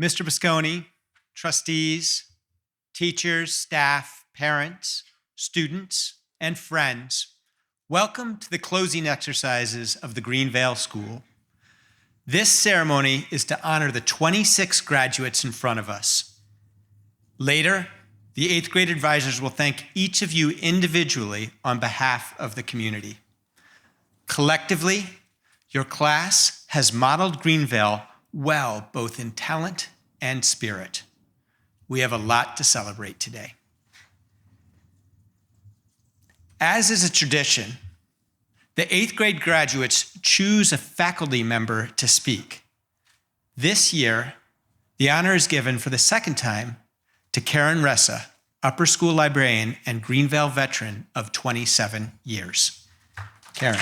Mr. Bisconi, trustees, teachers, staff, parents, students, and friends, welcome to the closing exercises of the Greenvale School. This ceremony is to honor the 26 graduates in front of us. Later, the 8th grade advisors will thank each of you individually on behalf of the community. Collectively, your class has modeled Greenvale well, both in talent and spirit. We have a lot to celebrate today. As is a tradition, the 8th grade graduates choose a faculty member to speak. This year, the honor is given for the second time to Karen Ressa, upper school librarian and Greenvale veteran of 27 years. Karen.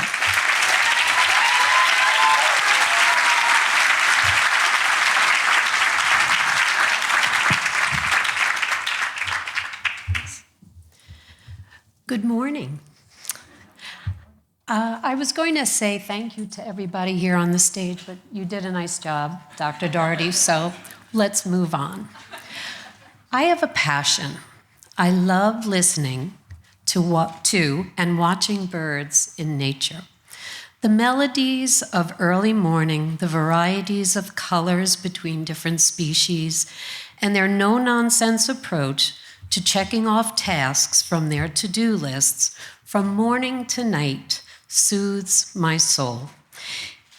Good morning. I was going to say thank you to everybody here on the stage, but you did a nice job, Dr. Doherty, so let's move on. I have a passion. I love listening to and watching birds in nature. The melodies of early morning, the varieties of colors between different species, and their no-nonsense approach to checking off tasks from their to-do lists from morning to night soothes my soul.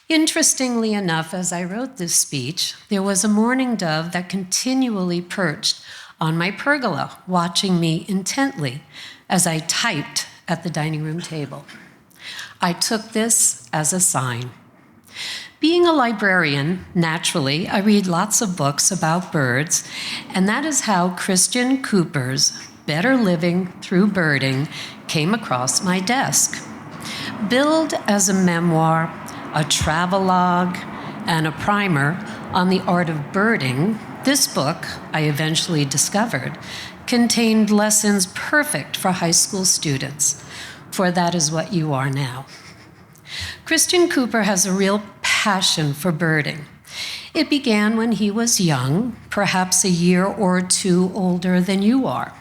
Interestingly enough, as I wrote this speech, there was a mourning dove that continually perched on my pergola, watching me intently as I typed at the dining room table. I took this as a sign. Being a librarian, naturally, I read lots of books about birds, and that is how Christian Cooper's Better Living Through Birding came across my desk. Billed as a memoir, a travelogue, and a primer on the art of birding, this book, I eventually discovered, contained lessons perfect for high school students, for that is what you are now. Christian Cooper has a real passion for birding. It began when he was young, perhaps a year or two older than you are.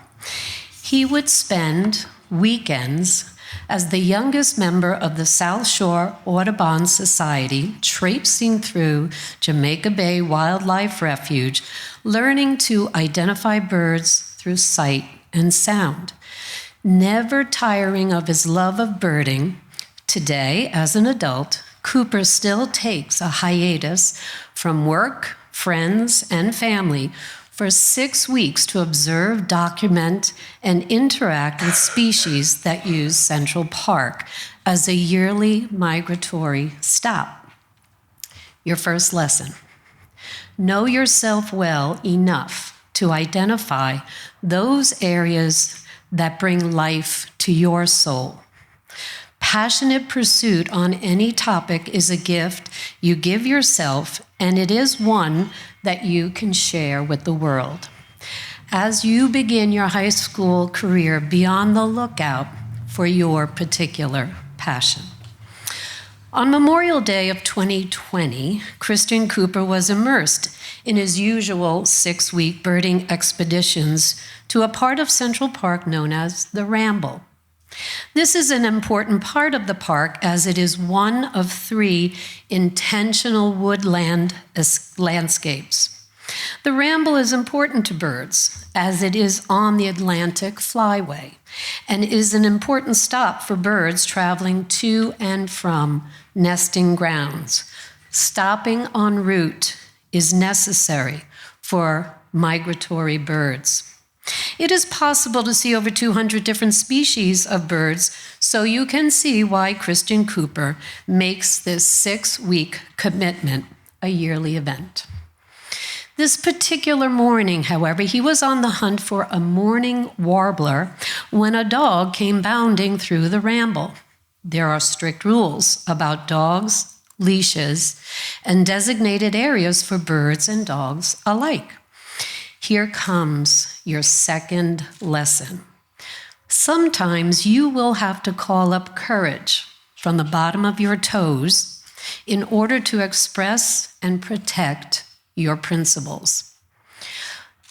He would spend weekends as the youngest member of the South Shore Audubon Society, traipsing through Jamaica Bay Wildlife Refuge, learning to identify birds through sight and sound. Never tiring of his love of birding, today, as an adult, Cooper still takes a hiatus from work, friends, and family for 6 weeks to observe, document, and interact with species that use Central Park as a yearly migratory stop. Your first lesson: know yourself well enough to identify those areas that bring life to your soul. Passionate pursuit on any topic is a gift you give yourself, and it is one that you can share with the world. As you begin your high school career, be on the lookout for your particular passion. On Memorial Day of 2020, Christian Cooper was immersed in his usual 6-week birding expeditions to a part of Central Park known as the Ramble. This is an important part of the park as it is one of 3 intentional woodland landscapes. The Ramble is important to birds as it is on the Atlantic Flyway and is an important stop for birds traveling to and from nesting grounds. Stopping en route is necessary for migratory birds. It is possible to see over 200 different species of birds, so you can see why Christian Cooper makes this 6-week commitment a yearly event. This particular morning, however, he was on the hunt for a morning warbler when a dog came bounding through the Ramble. There are strict rules about dogs, leashes, and designated areas for birds and dogs alike. Here comes your second lesson. Sometimes you will have to call up courage from the bottom of your toes in order to express and protect your principles.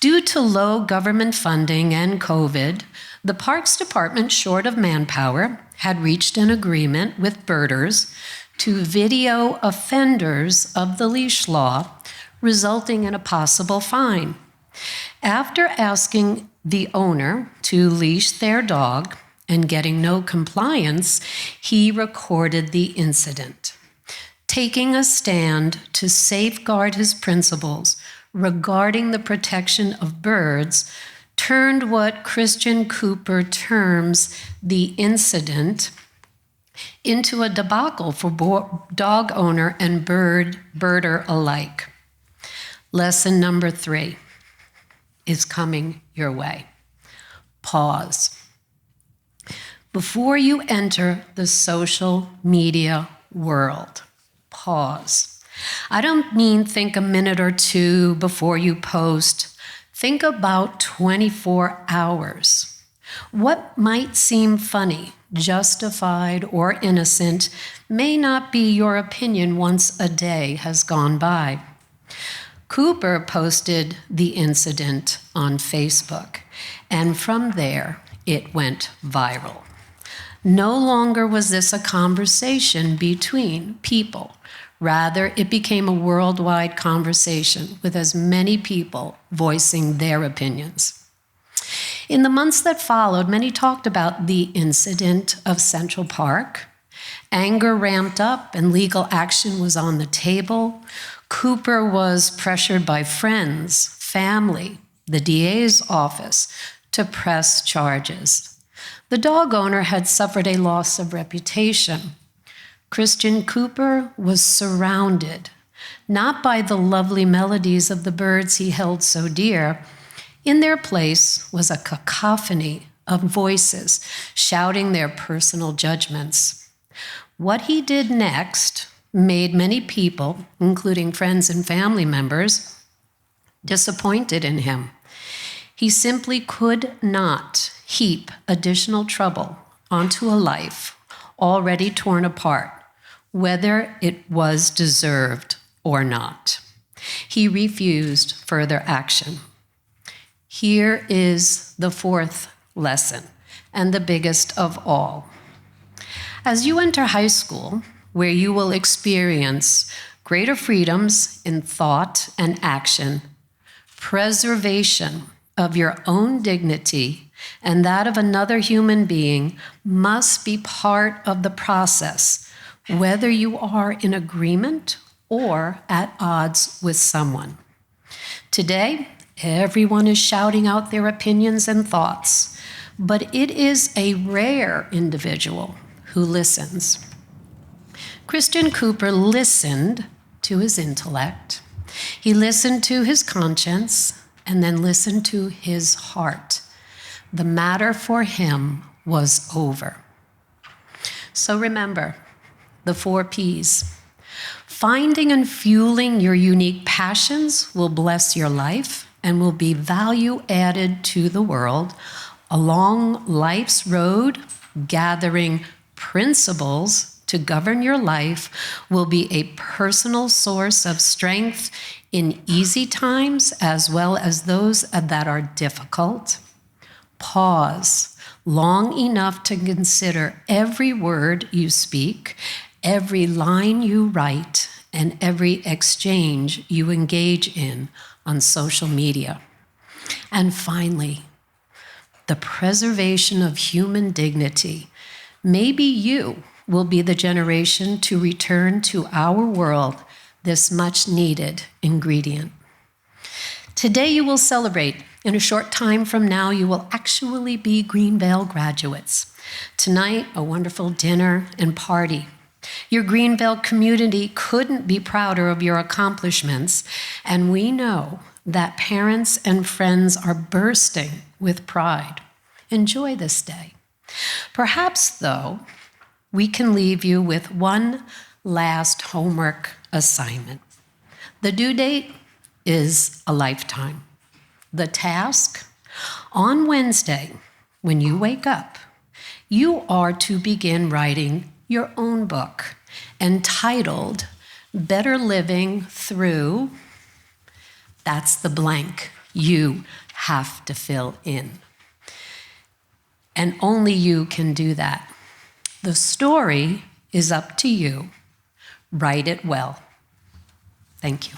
Due to low government funding and COVID, the Parks Department, short of manpower, had reached an agreement with birders to video offenders of the leash law, resulting in a possible fine. After asking the owner to leash their dog and getting no compliance, he recorded the incident. Taking a stand to safeguard his principles regarding the protection of birds, turned what Christian Cooper terms the incident into a debacle for dog owner and birder alike. Lesson number 3 is coming your way. Pause. Before you enter the social media world, pause. I don't mean think a minute or two before you post. Think about 24 hours. What might seem funny, justified, or innocent may not be your opinion once a day has gone by. Cooper posted the incident on Facebook, and from there, it went viral. No longer was this a conversation between people. Rather, it became a worldwide conversation with as many people voicing their opinions. In the months that followed, many talked about the incident of Central Park. Anger ramped up and legal action was on the table. Cooper was pressured by friends, family, the DA's office to press charges. The dog owner had suffered a loss of reputation. Christian Cooper was surrounded, not by the lovely melodies of the birds he held so dear. In their place was a cacophony of voices shouting their personal judgments. What he did next made many people, including friends and family members, disappointed in him. He simply could not heap additional trouble onto a life already torn apart, whether it was deserved or not. He refused further action. Here is the 4th lesson, and the biggest of all. As you enter high school, where you will experience greater freedoms in thought and action, preservation of your own dignity and that of another human being must be part of the process, whether you are in agreement or at odds with someone. Today, everyone is shouting out their opinions and thoughts, but it is a rare individual who listens. Christian Cooper listened to his intellect. He listened to his conscience and then listened to his heart. The matter for him was over. So remember the 4 Ps. Finding and fueling your unique passions will bless your life and will be value added to the world. Along life's road, gathering principles to govern your life will be a personal source of strength in easy times as well as those that are difficult. Pause long enough to consider every word you speak, every line you write, and every exchange you engage in on social media. And finally, the preservation of human dignity. Maybe you will be the generation to return to our world this much needed ingredient. Today you will celebrate. In a short time from now, you will actually be Greenvale graduates. Tonight, a wonderful dinner and party. Your Greenvale community couldn't be prouder of your accomplishments, and we know that parents and friends are bursting with pride. Enjoy this day. Perhaps, though, we can leave you with one last homework assignment. The due date is a lifetime. The task, on Wednesday, when you wake up, you are to begin writing your own book entitled Better Living Through, that's the blank. You have to fill in. And only you can do that. The story is up to you. Write it well. Thank you.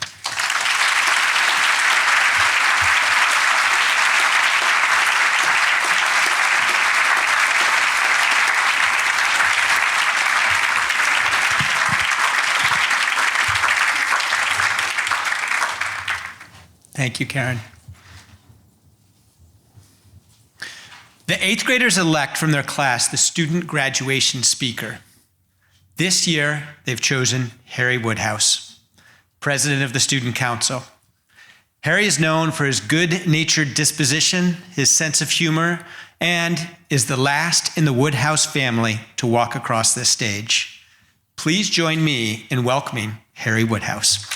Thank you, Karen. The 8th graders elect from their class the student graduation speaker. This year, they've chosen Harry Woodhouse, president of the Student Council. Harry is known for his good-natured disposition, his sense of humor, and is the last in the Woodhouse family to walk across this stage. Please join me in welcoming Harry Woodhouse.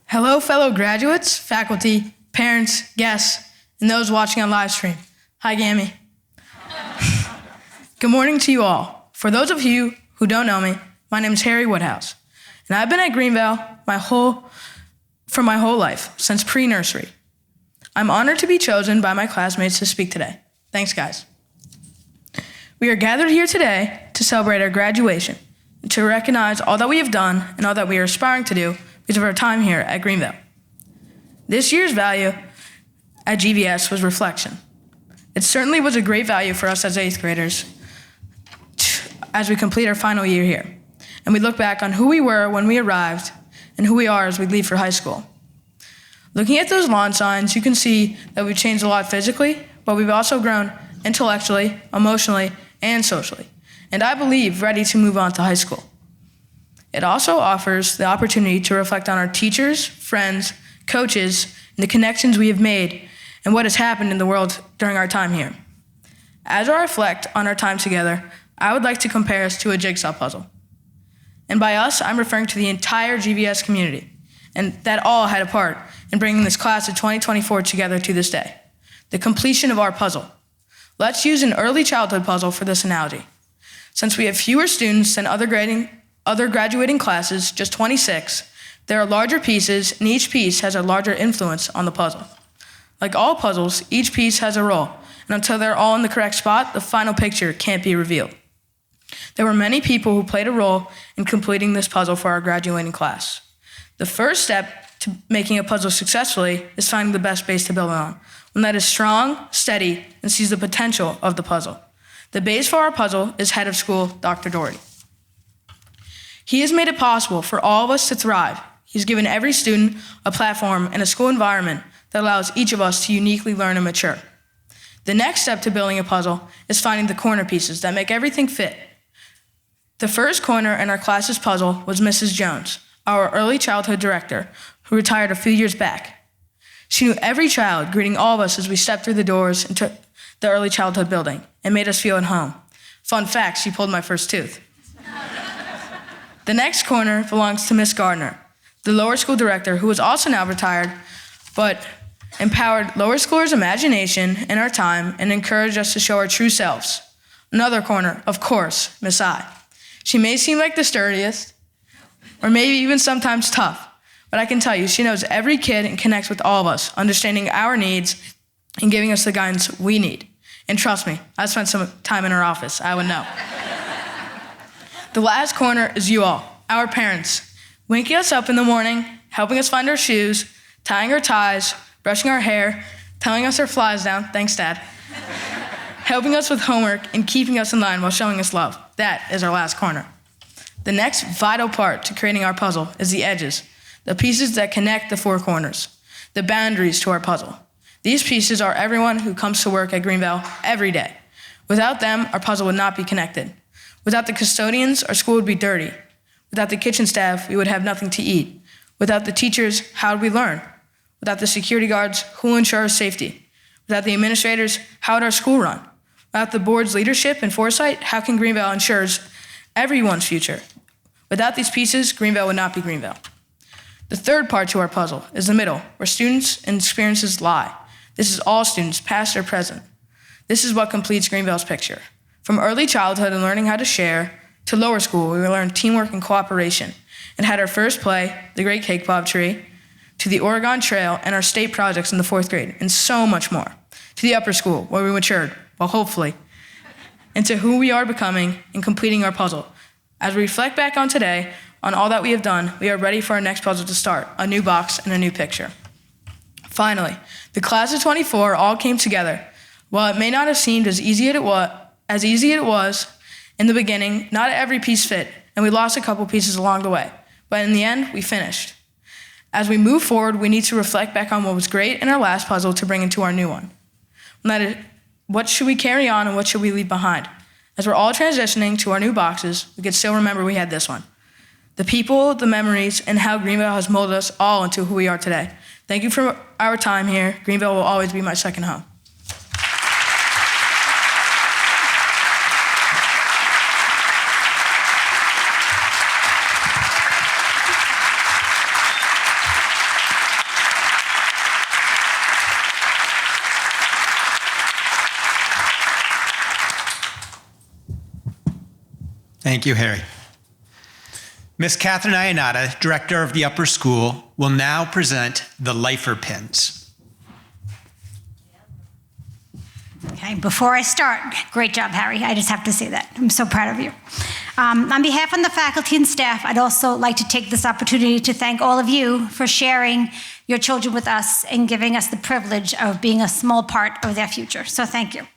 Hello, fellow graduates, faculty, parents, guests, and those watching on live stream. Hi, Gammy. Good morning to you all. For those of you who don't know me, my name is Harry Woodhouse, and I've been at Greenvale for my whole life, since pre-nursery. I'm honored to be chosen by my classmates to speak today. Thanks, guys. We are gathered here today to celebrate our graduation, and to recognize all that we have done and all that we are aspiring to do because of our time here at Greenvale. This year's value at GVS was reflection. It certainly was a great value for us as 8th graders as we complete our final year here. And we look back on who we were when we arrived and who we are as we leave for high school. Looking at those lawn signs, you can see that we've changed a lot physically, but we've also grown intellectually, emotionally, and socially. And I believe ready to move on to high school. It also offers the opportunity to reflect on our teachers, friends, coaches, and the connections we have made and what has happened in the world during our time here. As I reflect on our time together, I would like to compare us to a jigsaw puzzle. And by us, I'm referring to the entire GVS community, and that all had a part in bringing this class of 2024 together to this day. The completion of our puzzle. Let's use an early childhood puzzle for this analogy. Since we have fewer students than other graduating classes, just 26, there are larger pieces, and each piece has a larger influence on the puzzle. Like all puzzles, each piece has a role, and until they're all in the correct spot, the final picture can't be revealed. There were many people who played a role in completing this puzzle for our graduating class. The first step to making a puzzle successfully is finding the best base to build on, one that is strong, steady, and sees the potential of the puzzle. The base for our puzzle is head of school, Dr. Doherty. He has made it possible for all of us to thrive. He's given every student a platform and a school environment that allows each of us to uniquely learn and mature. The next step to building a puzzle is finding the corner pieces that make everything fit. The first corner in our class's puzzle was Mrs. Jones, our early childhood director, who retired a few years back. She knew every child, greeting all of us as we stepped through the doors into the early childhood building and made us feel at home. Fun fact, she pulled my first tooth. The next corner belongs to Miss Gardner, the lower school director, who is also now retired, but empowered lower schoolers' imagination in our time and encouraged us to show our true selves. Another corner, of course, Miss I. She may seem like the sturdiest, or maybe even sometimes tough, but I can tell you, she knows every kid and connects with all of us, understanding our needs and giving us the guidance we need. And trust me, I spent some time in her office, I would know. The last corner is you all, our parents, waking us up in the morning, helping us find our shoes, tying our ties, brushing our hair, telling us our flies down, thanks, Dad, helping us with homework, and keeping us in line while showing us love. That is our last corner. The next vital part to creating our puzzle is the edges, the pieces that connect the four corners, the boundaries to our puzzle. These pieces are everyone who comes to work at Greenvale every day. Without them, our puzzle would not be connected. Without the custodians, our school would be dirty. Without the kitchen staff, we would have nothing to eat. Without the teachers, how would we learn? Without the security guards, who will ensure our safety? Without the administrators, how would our school run? Without the board's leadership and foresight, how can Greenvale ensure everyone's future? Without these pieces, Greenvale would not be Greenvale. The third part to our puzzle is the middle, where students and experiences lie. This is all students, past or present. This is what completes Greenvale's picture. From early childhood and learning how to share, to lower school, where we learned teamwork and cooperation, and had our first play, The Great Cake Bob Tree, to the Oregon Trail and our state projects in the 4th grade, and so much more. To the upper school, where we matured, well, hopefully, into who we are becoming and completing our puzzle. As we reflect back on today, on all that we have done, we are ready for our next puzzle to start, a new box and a new picture. Finally, the class of 24 all came together. While it may not have seemed as easy as it was in the beginning, not every piece fit, and we lost a couple pieces along the way. But in the end, we finished. As we move forward, we need to reflect back on what was great in our last puzzle to bring into our new one. And that is, what should we carry on and what should we leave behind? As we're all transitioning to our new boxes, we can still remember we had this one. The people, the memories, and how Greenvale has molded us all into who we are today. Thank you for our time here. Greenvale will always be my second home. Thank you, Harry. Ms. Catherine Iannata, Director of the Upper School, will now present the Lifer Pins. Okay, before I start, great job, Harry. I just have to say that. I'm so proud of you. On behalf of the faculty and staff, I'd also like to take this opportunity to thank all of you for sharing your children with us and giving us the privilege of being a small part of their future. So thank you.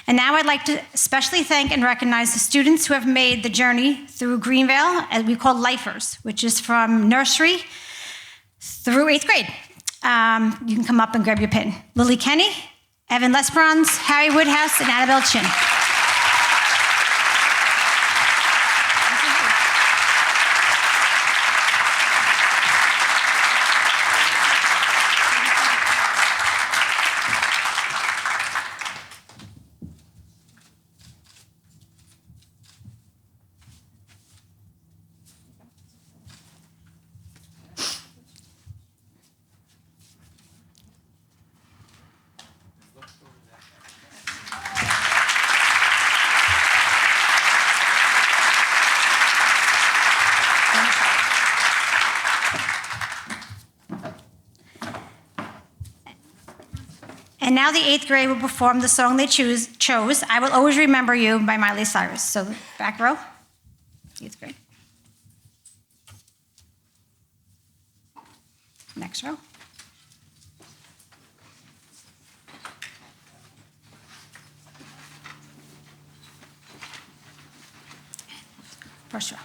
And now I'd like to especially thank and recognize the students who have made the journey through Greenvale, as we call Lifers, which is from nursery through 8th grade. You can come up and grab your pin. Lily Kenny, Evan Lesperance, Harry Woodhouse, and Annabelle Chin. And now the 8th grade will perform the song they chose, I Will Always Remember You by Miley Cyrus. So back row, 8th grade. Next row. First row.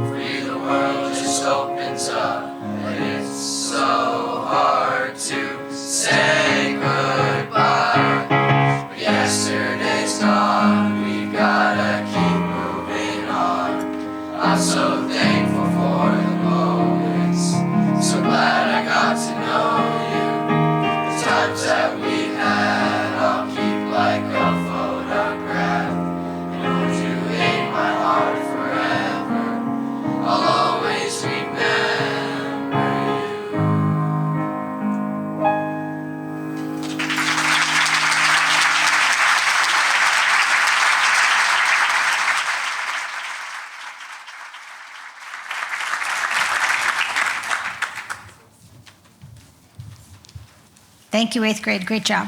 For you the world just opens up, and it's so hard on, we've gotta keep moving on. I'm so thankful for the moments, so glad I got to know you. The times that we had, I'll keep like a photograph, and hold you in my heart forever. I'll always remember you. Thank you, 8th grade. Great job.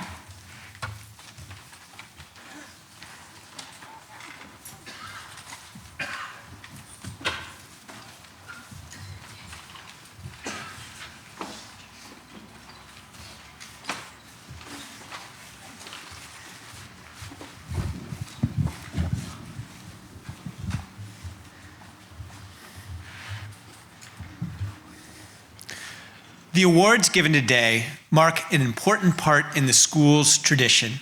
The awards given today mark an important part in the school's tradition.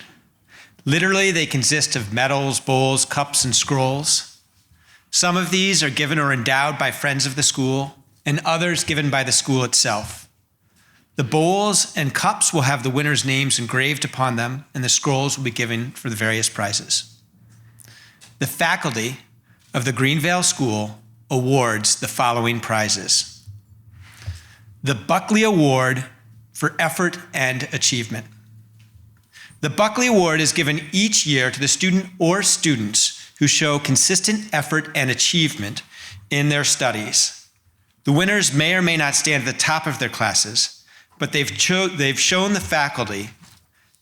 Literally, they consist of medals, bowls, cups, and scrolls. Some of these are given or endowed by friends of the school, and others given by the school itself. The bowls and cups will have the winners' names engraved upon them, and the scrolls will be given for the various prizes. The faculty of the Greenvale School awards the following prizes. The Buckley Award for Effort and Achievement. The Buckley Award is given each year to the student or students who show consistent effort and achievement in their studies. The winners may or may not stand at the top of their classes, but they've shown the faculty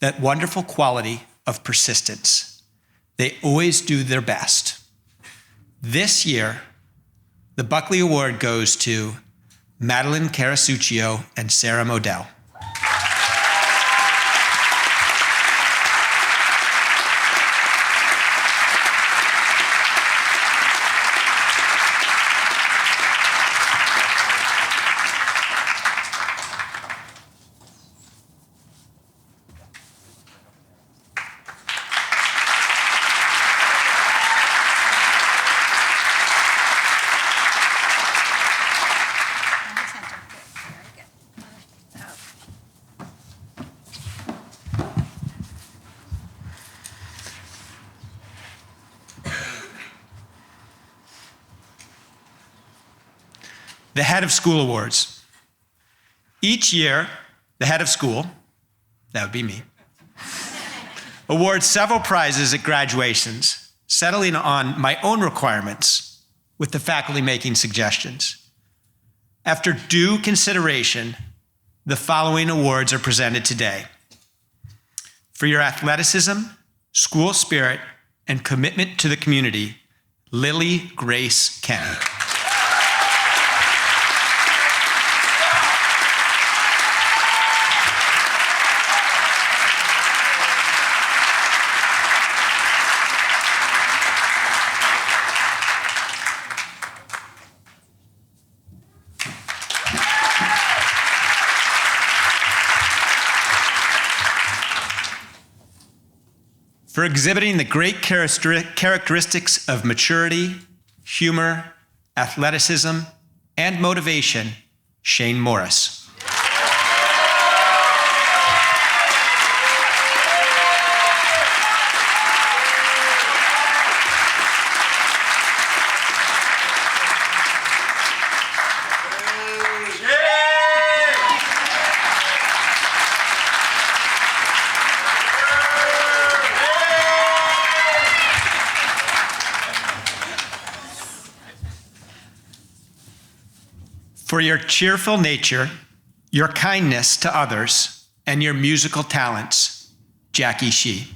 that wonderful quality of persistence. They always do their best. This year, the Buckley Award goes to Madeline Carasuccio and Sarah Modell. The Head of School Awards. Each year, the head of school, that would be me, awards several prizes at graduations, settling on my own requirements with the faculty making suggestions. After due consideration, the following awards are presented today. For your athleticism, school spirit, and commitment to the community, Lily Grace Kenny. For exhibiting the great characteristics of maturity, humor, athleticism, and motivation, Shane Morris. For your cheerful nature, your kindness to others, and your musical talents, Jackie Shee.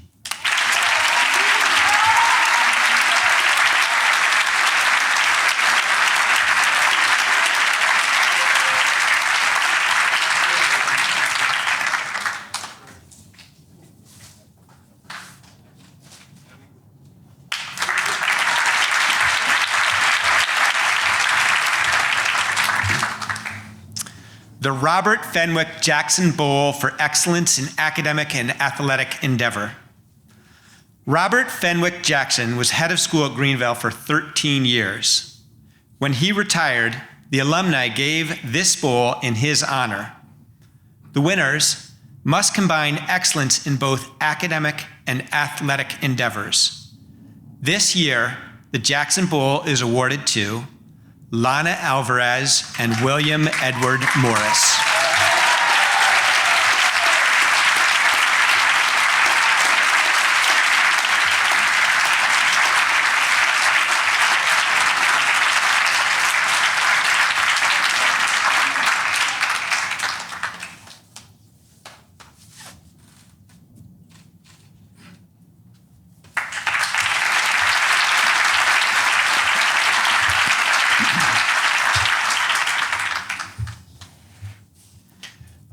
The Robert Fenwick Jackson Bowl for excellence in academic and athletic endeavor. Robert Fenwick Jackson was head of school at Greenville for 13 years. When he retired, the alumni gave this bowl in his honor. The winners must combine excellence in both academic and athletic endeavors. This year, the Jackson Bowl is awarded to Lana Alvarez and William Edward Morris.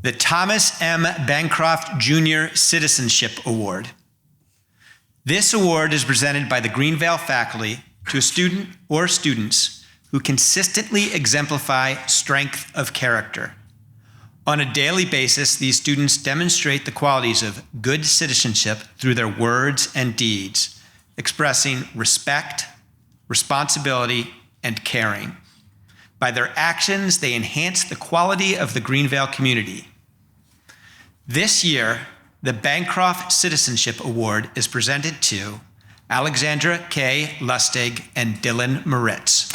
The Thomas M. Bancroft Jr. Citizenship Award. This award is presented by the Greenville faculty to a student or students who consistently exemplify strength of character. On a daily basis, these students demonstrate the qualities of good citizenship through their words and deeds, expressing respect, responsibility, and caring. By their actions, they enhance the quality of the Greenville community. This year, the Bancroft Citizenship Award is presented to Alexandra K. Lustig and Dylan Moritz.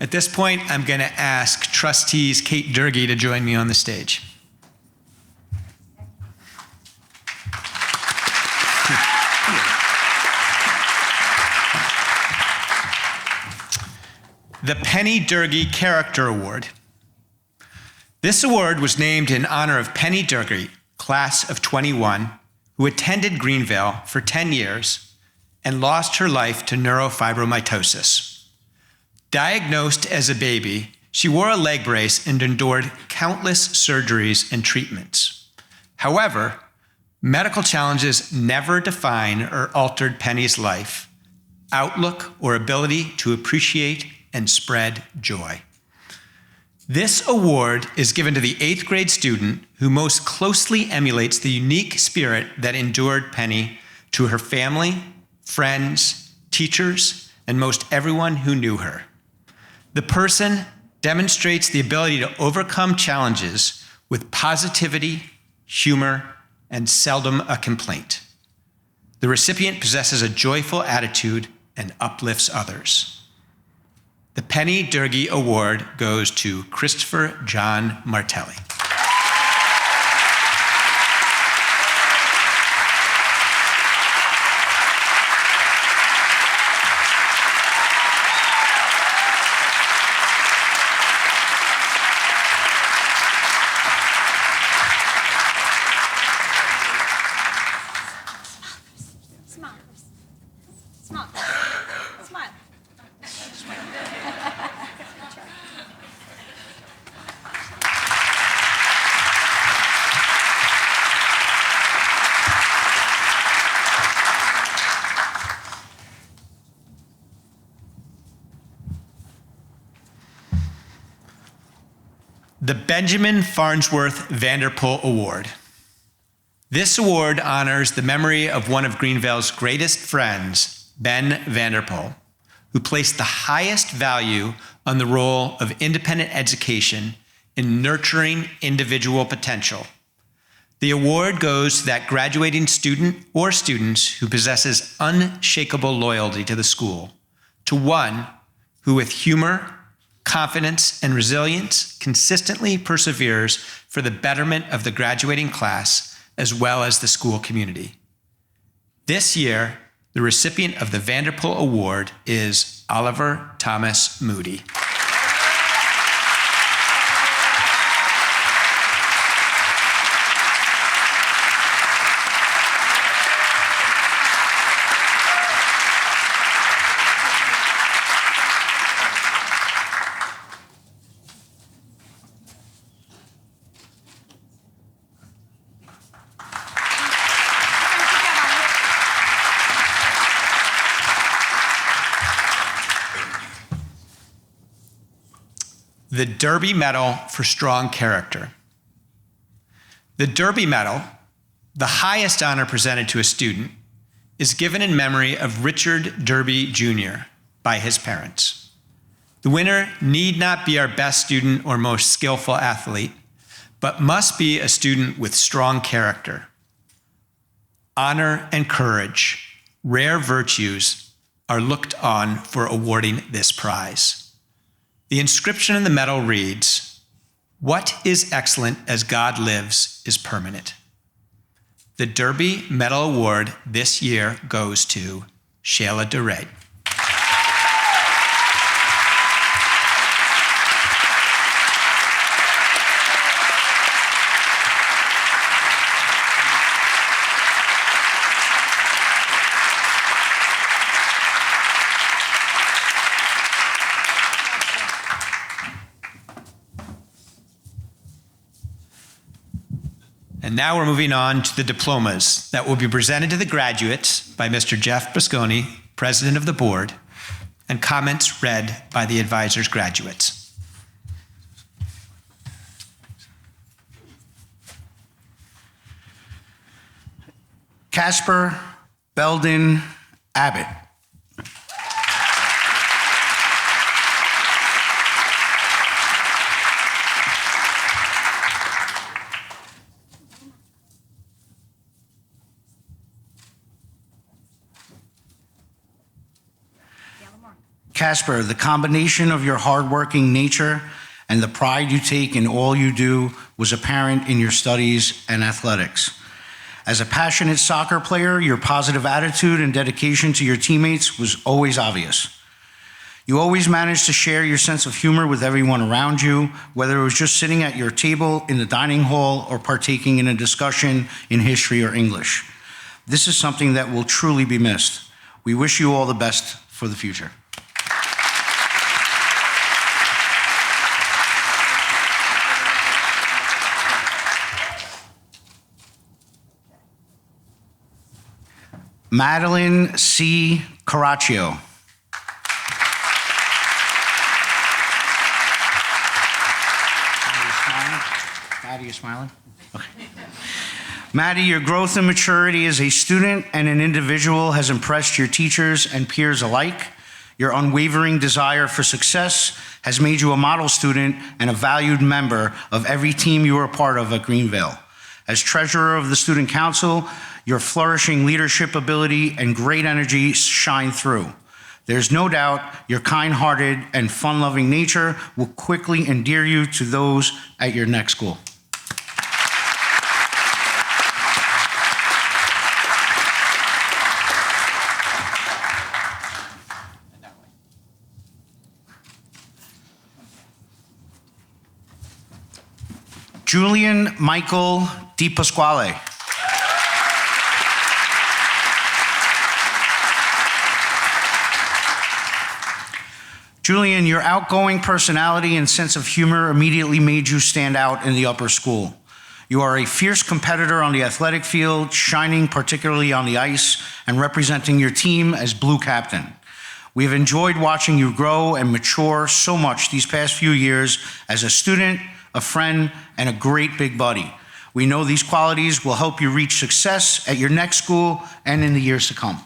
At this point, I'm going to ask trustees Kate Durgee to join me on the stage. The Penny Durgee Character Award. This award was named in honor of Penny Durgee, class of 21, who attended Greenville for 10 years and lost her life to neurofibromatosis. Diagnosed as a baby, she wore a leg brace and endured countless surgeries and treatments. However, medical challenges never defined or altered Penny's life, outlook, or ability to appreciate and spread joy. This award is given to the 8th grade student who most closely emulates the unique spirit that endured Penny to her family, friends, teachers, and most everyone who knew her. The person demonstrates the ability to overcome challenges with positivity, humor, and seldom a complaint. The recipient possesses a joyful attitude and uplifts others. The Penny Durgee Award goes to Christopher John Martelli. The Benjamin Farnsworth Vanderpool Award. This award honors the memory of one of Greenville's greatest friends, Ben Vanderpool, who placed the highest value on the role of independent education in nurturing individual potential. The award goes to that graduating student or students who possesses unshakable loyalty to the school, to one who with humor, confidence, and resilience consistently perseveres for the betterment of the graduating class as well as the school community. This year, the recipient of the Vanderpool Award is Oliver Thomas Moody. the Derby Medal for Strong Character. The Derby Medal, the highest honor presented to a student, is given in memory of Richard Derby Jr. by his parents. The winner need not be our best student or most skillful athlete, but must be a student with strong character. Honor and courage, rare virtues, are looked on for awarding this prize. The inscription in the medal reads, "What is excellent as God lives is permanent." The Derby Medal Award this year goes to Shayla DeRay. And now we're moving on to the diplomas that will be presented to the graduates by Mr. Jeff Bosconi, President of the Board, and comments read by the advisors' graduates. Casper Belden Abbott. Casper, the combination of your hardworking nature and the pride you take in all you do was apparent in your studies and athletics. As a passionate soccer player, your positive attitude and dedication to your teammates was always obvious. You always managed to share your sense of humor with everyone around you, whether it was just sitting at your table in the dining hall or partaking in a discussion in history or English. This is something that will truly be missed. We wish you all the best for the future. Madeline C. Caraccio. Maddie, you smiling? Okay. Maddie, your growth and maturity as a student and an individual has impressed your teachers and peers alike. Your unwavering desire for success has made you a model student and a valued member of every team you are a part of at Greenvale. As treasurer of the Student Council, your flourishing leadership ability and great energy shine through. There's no doubt your kind-hearted and fun-loving nature will quickly endear you to those at your next school. Julian Michael DiPasquale. Julian, your outgoing personality and sense of humor immediately made you stand out in the upper school. You are a fierce competitor on the athletic field, shining particularly on the ice and representing your team as blue captain. We have enjoyed watching you grow and mature so much these past few years as a student, a friend, and a great big buddy. We know these qualities will help you reach success at your next school and in the years to come.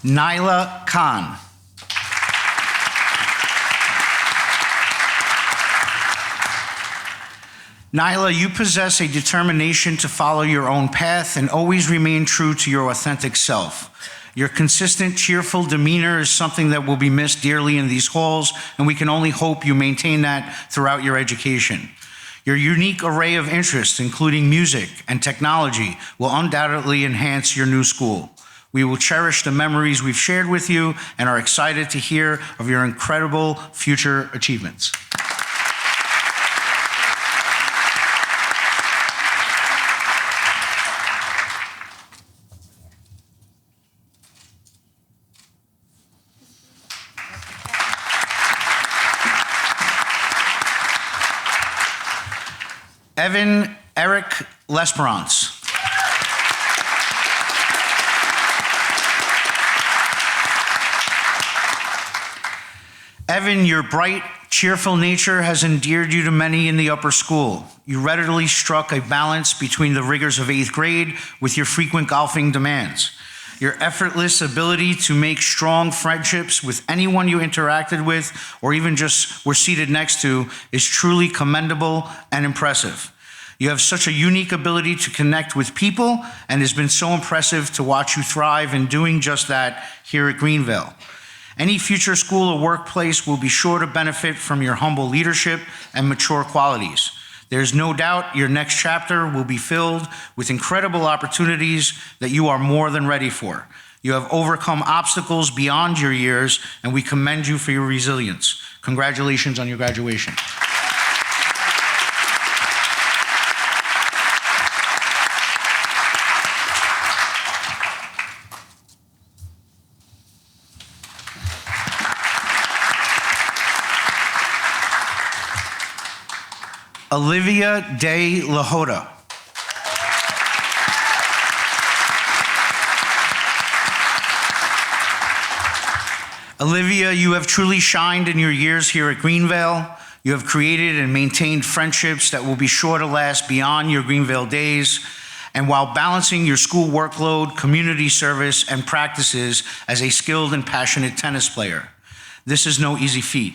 Nyla Khan. Nyla, you possess a determination to follow your own path and always remain true to your authentic self. Your consistent, cheerful demeanor is something that will be missed dearly in these halls, and we can only hope you maintain that throughout your education. Your unique array of interests, including music and technology, will undoubtedly enhance your new school. We will cherish the memories we've shared with you and are excited to hear of your incredible future achievements. Evan Eric Lesperance. Evan, your bright, cheerful nature has endeared you to many in the upper school. You readily struck a balance between the rigors of 8th grade with your frequent golfing demands. Your effortless ability to make strong friendships with anyone you interacted with or even just were seated next to is truly commendable and impressive. You have such a unique ability to connect with people, and it's been so impressive to watch you thrive in doing just that here at Greenvale. Any future school or workplace will be sure to benefit from your humble leadership and mature qualities. There's no doubt your next chapter will be filled with incredible opportunities that you are more than ready for. You have overcome obstacles beyond your years, and we commend you for your resilience. Congratulations on your graduation. Olivia De La Hoda. Olivia, you have truly shined in your years here at Greenvale. You have created and maintained friendships that will be sure to last beyond your Greenvale days. And while balancing your school workload, community service, and practices as a skilled and passionate tennis player. This is no easy feat.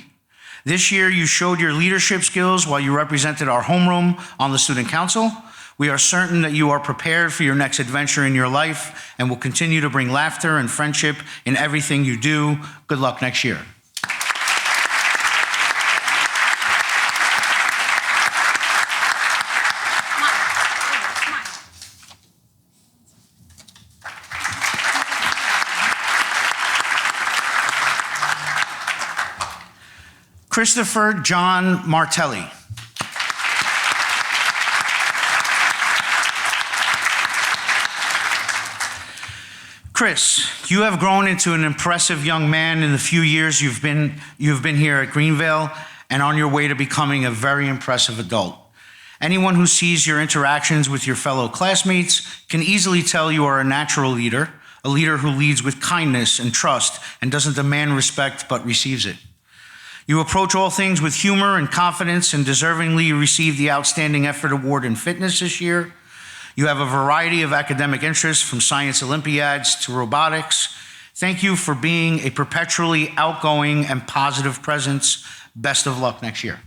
This year, you showed your leadership skills while you represented our homeroom on the student council. We are certain that you are prepared for your next adventure in your life and will continue to bring laughter and friendship in everything you do. Good luck next year. Christopher John Martelli. Chris, you have grown into an impressive young man in the few years you've been here at Greenvale and on your way to becoming a very impressive adult. Anyone who sees your interactions with your fellow classmates can easily tell you are a natural leader, a leader who leads with kindness and trust and doesn't demand respect but receives it. You approach all things with humor and confidence and deservingly received the Outstanding Effort Award in Fitness this year. You have a variety of academic interests from science Olympiads to robotics. Thank you for being a perpetually outgoing and positive presence. Best of luck next year.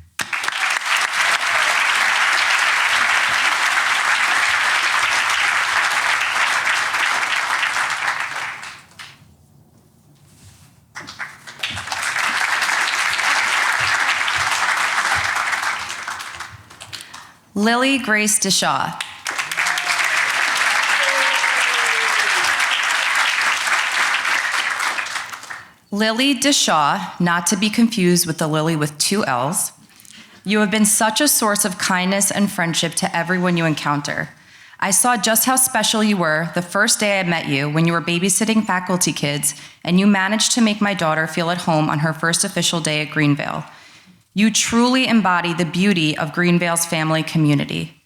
Lily Grace DeShaw. Lily DeShaw, not to be confused with the Lily with 2 L's. You have been such a source of kindness and friendship to everyone you encounter. I saw just how special you were the first day I met you when you were babysitting faculty kids and you managed to make my daughter feel at home on her first official day at Greenvale. You truly embody the beauty of Greenvale's family community.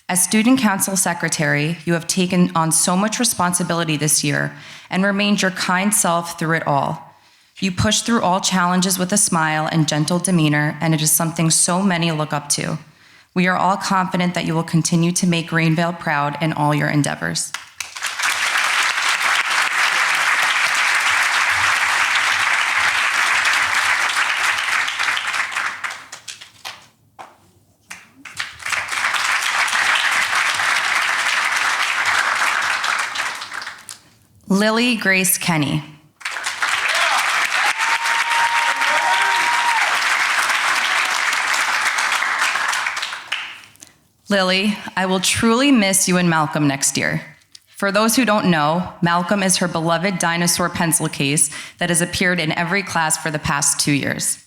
As Student Council Secretary, you have taken on so much responsibility this year and remained your kind self through it all. You push through all challenges with a smile and gentle demeanor, and it is something so many look up to. We are all confident that you will continue to make Greenvale proud in all your endeavors. Lily Grace Kenny. Lily, I will truly miss you and Malcolm next year. For those who don't know, Malcolm is her beloved dinosaur pencil case that has appeared in every class for the past 2 years.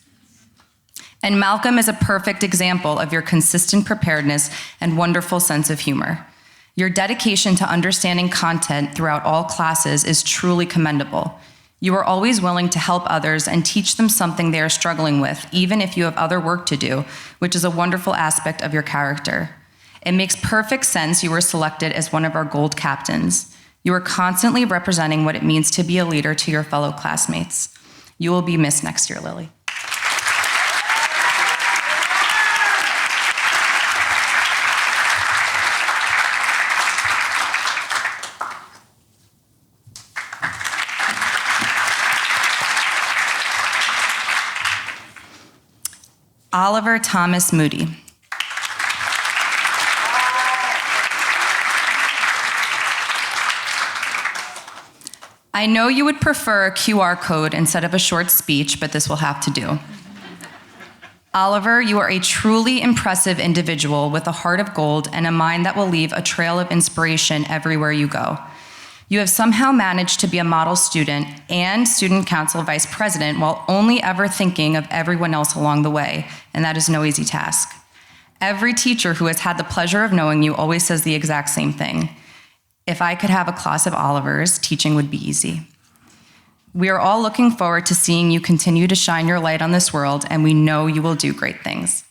And Malcolm is a perfect example of your consistent preparedness and wonderful sense of humor. Your dedication to understanding content throughout all classes is truly commendable. You are always willing to help others and teach them something they are struggling with, even if you have other work to do, which is a wonderful aspect of your character. It makes perfect sense you were selected as one of our gold captains. You are constantly representing what it means to be a leader to your fellow classmates. You will be missed next year, Lily. Oliver Thomas Moody. I know you would prefer a QR code instead of a short speech, but this will have to do. Oliver, you are a truly impressive individual with a heart of gold and a mind that will leave a trail of inspiration everywhere you go. You have somehow managed to be a model student and student council vice president while only ever thinking of everyone else along the way, and that is no easy task. Every teacher who has had the pleasure of knowing you always says the exact same thing. If I could have a class of Olivers, teaching would be easy. We are all looking forward to seeing you continue to shine your light on this world, and we know you will do great things.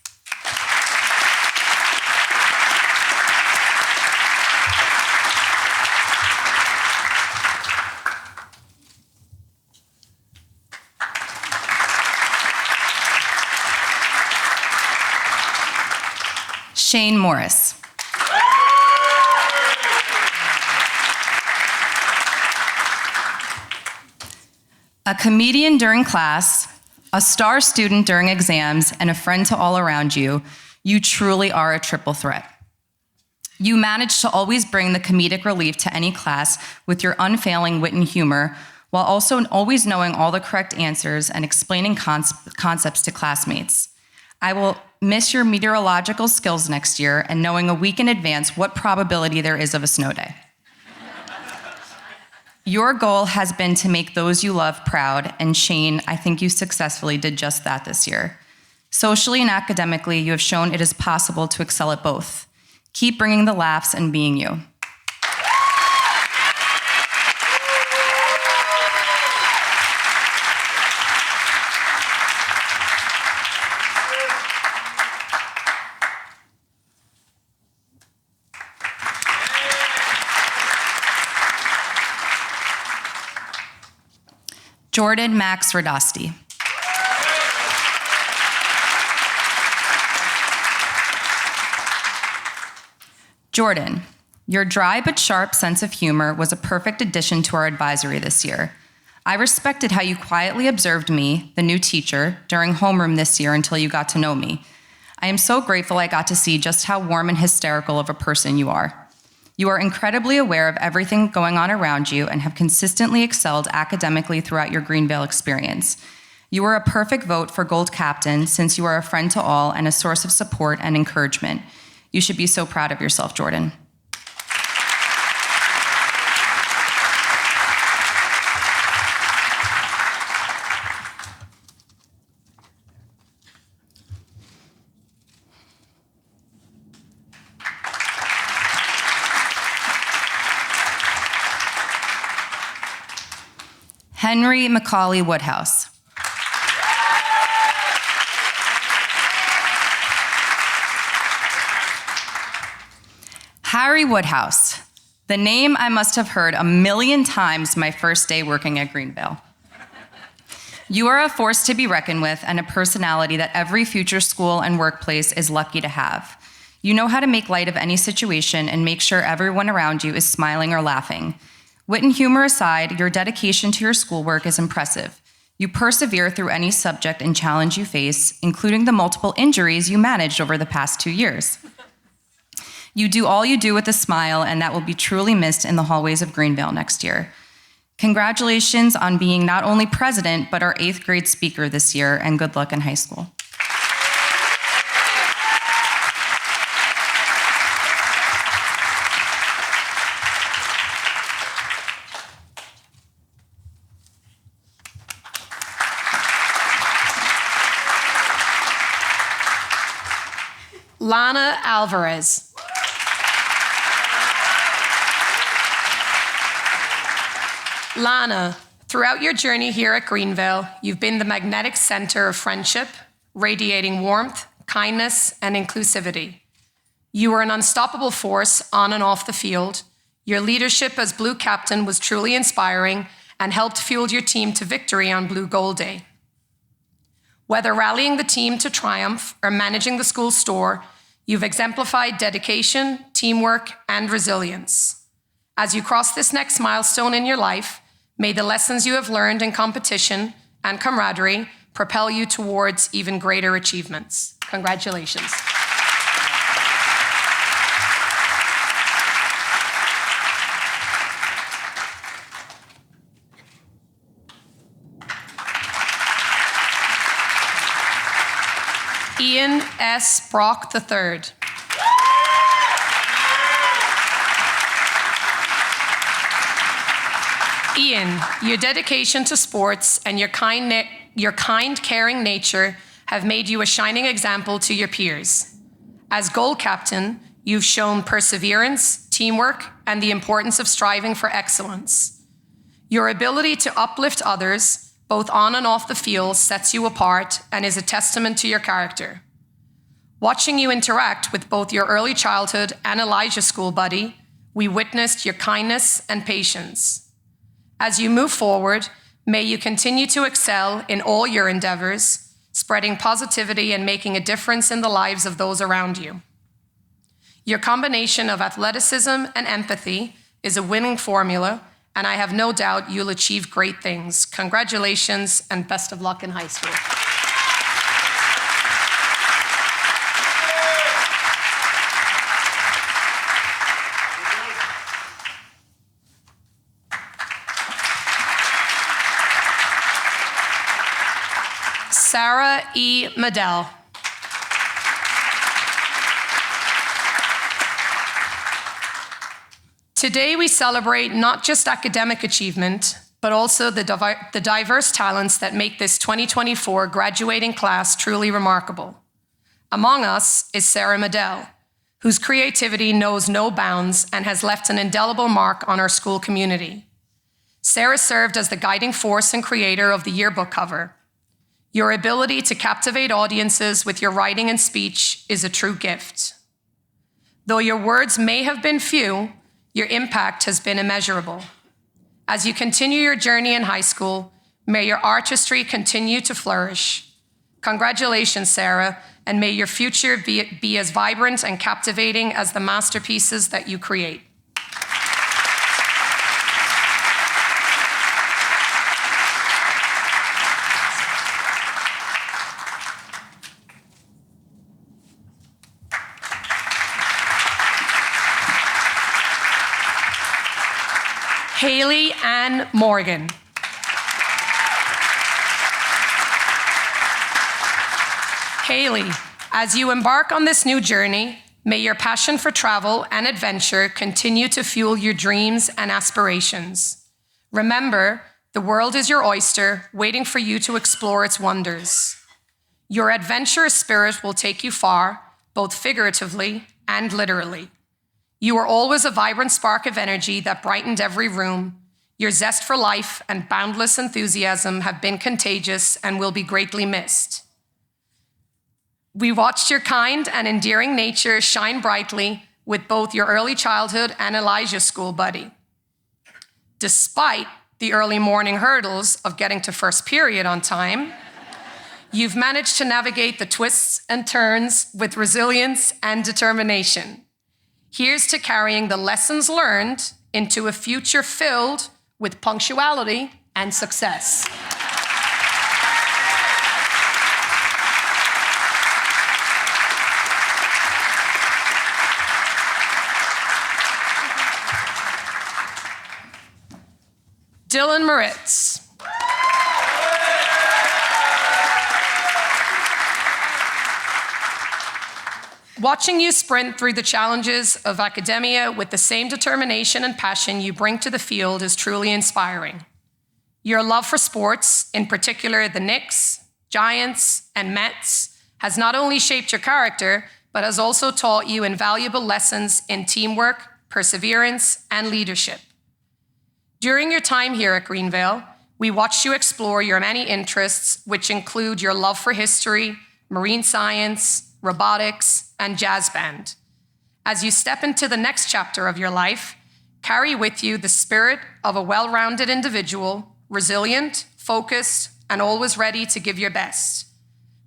Shane Morris. A comedian during class, a star student during exams, and a friend to all around you, you truly are a triple threat. You manage to always bring the comedic relief to any class with your unfailing wit and humor, while also always knowing all the correct answers and explaining concepts to classmates. I will miss your meteorological skills next year and knowing a week in advance what probability there is of a snow day. Your goal has been to make those you love proud, and Shane, I think you successfully did just that this year. Socially and academically, you have shown it is possible to excel at both. Keep bringing the laughs and being you. Jordan Max Radasti. Jordan, your dry but sharp sense of humor was a perfect addition to our advisory this year. I respected how you quietly observed me, the new teacher, during homeroom this year until you got to know me. I am so grateful I got to see just how warm and hysterical of a person you are. You are incredibly aware of everything going on around you and have consistently excelled academically throughout your Greenvale experience. You are a perfect vote for Gold Captain since you are a friend to all and a source of support and encouragement. You should be so proud of yourself, Jordan. Henry Macaulay Woodhouse. Harry Woodhouse, the name I must have heard 1,000,000 times my first day working at Greenvale. You are a force to be reckoned with and a personality that every future school and workplace is lucky to have. You know how to make light of any situation and make sure everyone around you is smiling or laughing. Wit and humor aside, your dedication to your schoolwork is impressive. You persevere through any subject and challenge you face, including the multiple injuries you managed over the past 2 years. You do all you do with a smile, and that will be truly missed in the hallways of Greenvale next year. Congratulations on being not only president, but our 8th grade speaker this year, and good luck in high school. Lana Alvarez. Lana, throughout your journey here at Greenvale, you've been the magnetic center of friendship, radiating warmth, kindness, and inclusivity. You were an unstoppable force on and off the field. Your leadership as Blue captain was truly inspiring and helped fuel your team to victory on Blue Gold Day. Whether rallying the team to triumph or managing the school store, you've exemplified dedication, teamwork, and resilience. As you cross this next milestone in your life, may the lessons you have learned in competition and camaraderie propel you towards even greater achievements. Congratulations. Ian S. Brock III. Ian, your dedication to sports and your kind, caring nature have made you a shining example to your peers. As goal captain, you've shown perseverance, teamwork, and the importance of striving for excellence. Your ability to uplift others, both on and off the field, sets you apart and is a testament to your character. Watching you interact with both your early childhood and Elijah School buddy, we witnessed your kindness and patience. As you move forward, may you continue to excel in all your endeavors, spreading positivity and making a difference in the lives of those around you. Your combination of athleticism and empathy is a winning formula, and I have no doubt you'll achieve great things. Congratulations and best of luck in high school. Sarah E. Medell. Today we celebrate not just academic achievement, but also the diverse talents that make this 2024 graduating class truly remarkable. Among us is Sarah Medell, whose creativity knows no bounds and has left an indelible mark on our school community. Sarah served as the guiding force and creator of the yearbook cover. Your ability to captivate audiences with your writing and speech is a true gift. Though your words may have been few, your impact has been immeasurable. As you continue your journey in high school, may your artistry continue to flourish. Congratulations, Sarah, and may your future be as vibrant and captivating as the masterpieces that you create. Haley Ann Morgan. Haley, as you embark on this new journey, may your passion for travel and adventure continue to fuel your dreams and aspirations. Remember, the world is your oyster, waiting for you to explore its wonders. Your adventurous spirit will take you far, both figuratively and literally. You were always a vibrant spark of energy that brightened every room. Your zest for life and boundless enthusiasm have been contagious and will be greatly missed. We watched your kind and endearing nature shine brightly with both your early childhood and Elijah School buddy. Despite the early morning hurdles of getting to first period on time, you've managed to navigate the twists and turns with resilience and determination. Here's to carrying the lessons learned into a future filled with punctuality and success. Dylan Moritz. Watching you sprint through the challenges of academia with the same determination and passion you bring to the field is truly inspiring. Your love for sports, in particular the Knicks, Giants, and Mets, has not only shaped your character, but has also taught you invaluable lessons in teamwork, perseverance, and leadership. During your time here at Greenvale, we watched you explore your many interests, which include your love for history, marine science, robotics, and jazz band. As you step into the next chapter of your life, carry with you the spirit of a well-rounded individual, resilient, focused, and always ready to give your best.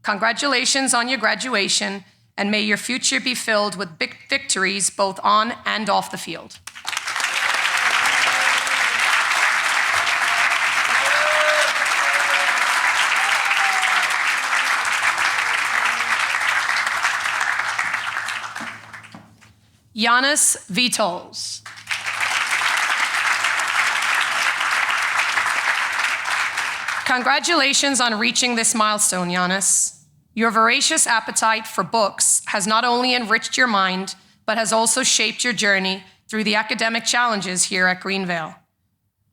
Congratulations on your graduation, and may your future be filled with big victories both on and off the field. Giannis Vitols. Congratulations on reaching this milestone, Giannis. Your voracious appetite for books has not only enriched your mind, but has also shaped your journey through the academic challenges here at Greenvale.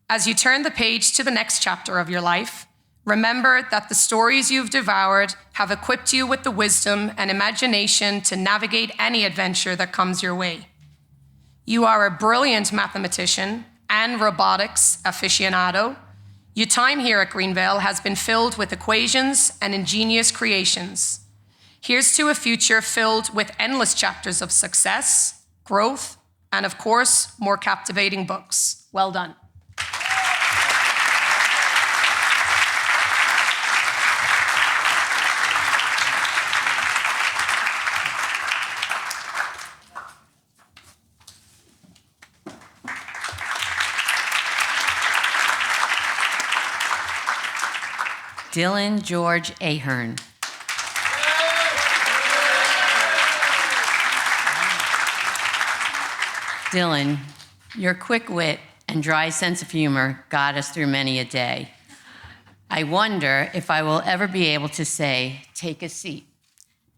As you turn the page to the next chapter of your life, remember that the stories you've devoured have equipped you with the wisdom and imagination to navigate any adventure that comes your way. You are a brilliant mathematician and robotics aficionado. Your time here at Greenvale has been filled with equations and ingenious creations. Here's to a future filled with endless chapters of success, growth, and of course, more captivating books. Well done. Dylan George Ahern. Dylan, your quick wit and dry sense of humor got us through many a day. I wonder if I will ever be able to say, "Take a seat,"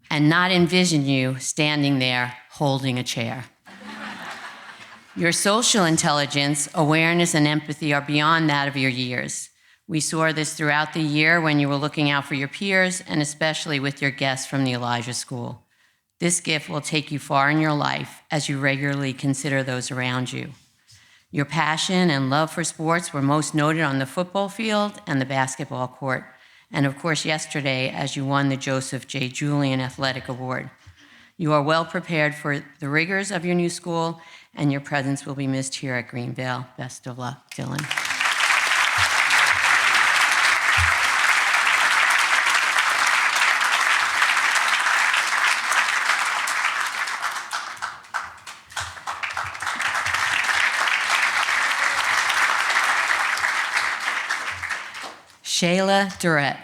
and not envision you standing there holding a chair. Your social intelligence, awareness, and empathy are beyond that of your years. We saw this throughout the year when you were looking out for your peers, and especially with your guests from the Elijah School. This gift will take you far in your life as you regularly consider those around you. Your passion and love for sports were most noted on the football field and the basketball court, and of course yesterday as you won the Joseph J. Julian Athletic Award. You are well prepared for the rigors of your new school, and your presence will be missed here at Greenvale. Best of luck, Dylan. Shayla Durrett.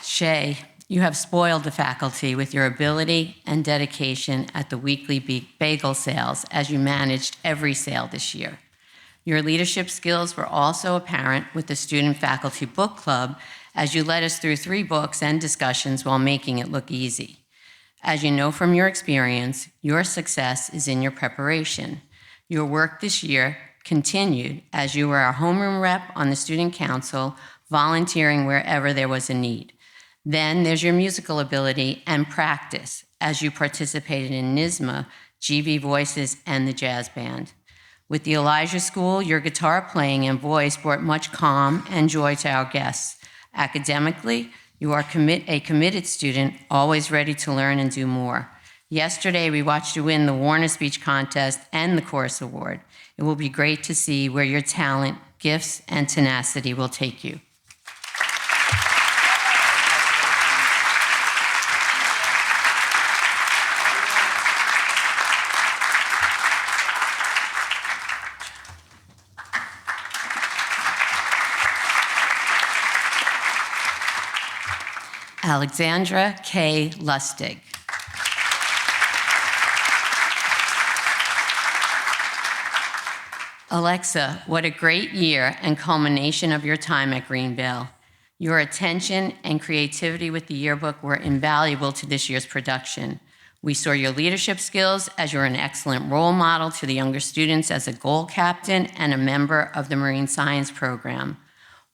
Shay, you have spoiled the faculty with your ability and dedication at the weekly bagel sales as you managed every sale this year. Your leadership skills were also apparent with the Student Faculty Book Club as you led us through 3 books and discussions while making it look easy. As you know from your experience, your success is in your preparation. Your work this year continued as you were our homeroom rep on the student council, volunteering wherever there was a need. Then there's your musical ability and practice as you participated in NYSSMA, GV Voices, and the jazz band. With the Elijah School, your guitar playing and voice brought much calm and joy to our guests. Academically, you are a committed student, always ready to learn and do more. Yesterday, we watched you win the Warner Speech Contest and the Chorus Award. It will be great to see where your talent, gifts, and tenacity will take you. Alexandra K. Lustig. Alexa, what a great year and culmination of your time at Greenvale. Your attention and creativity with the yearbook were invaluable to this year's production. We saw your leadership skills as you're an excellent role model to the younger students as a goal captain and a member of the Marine Science program.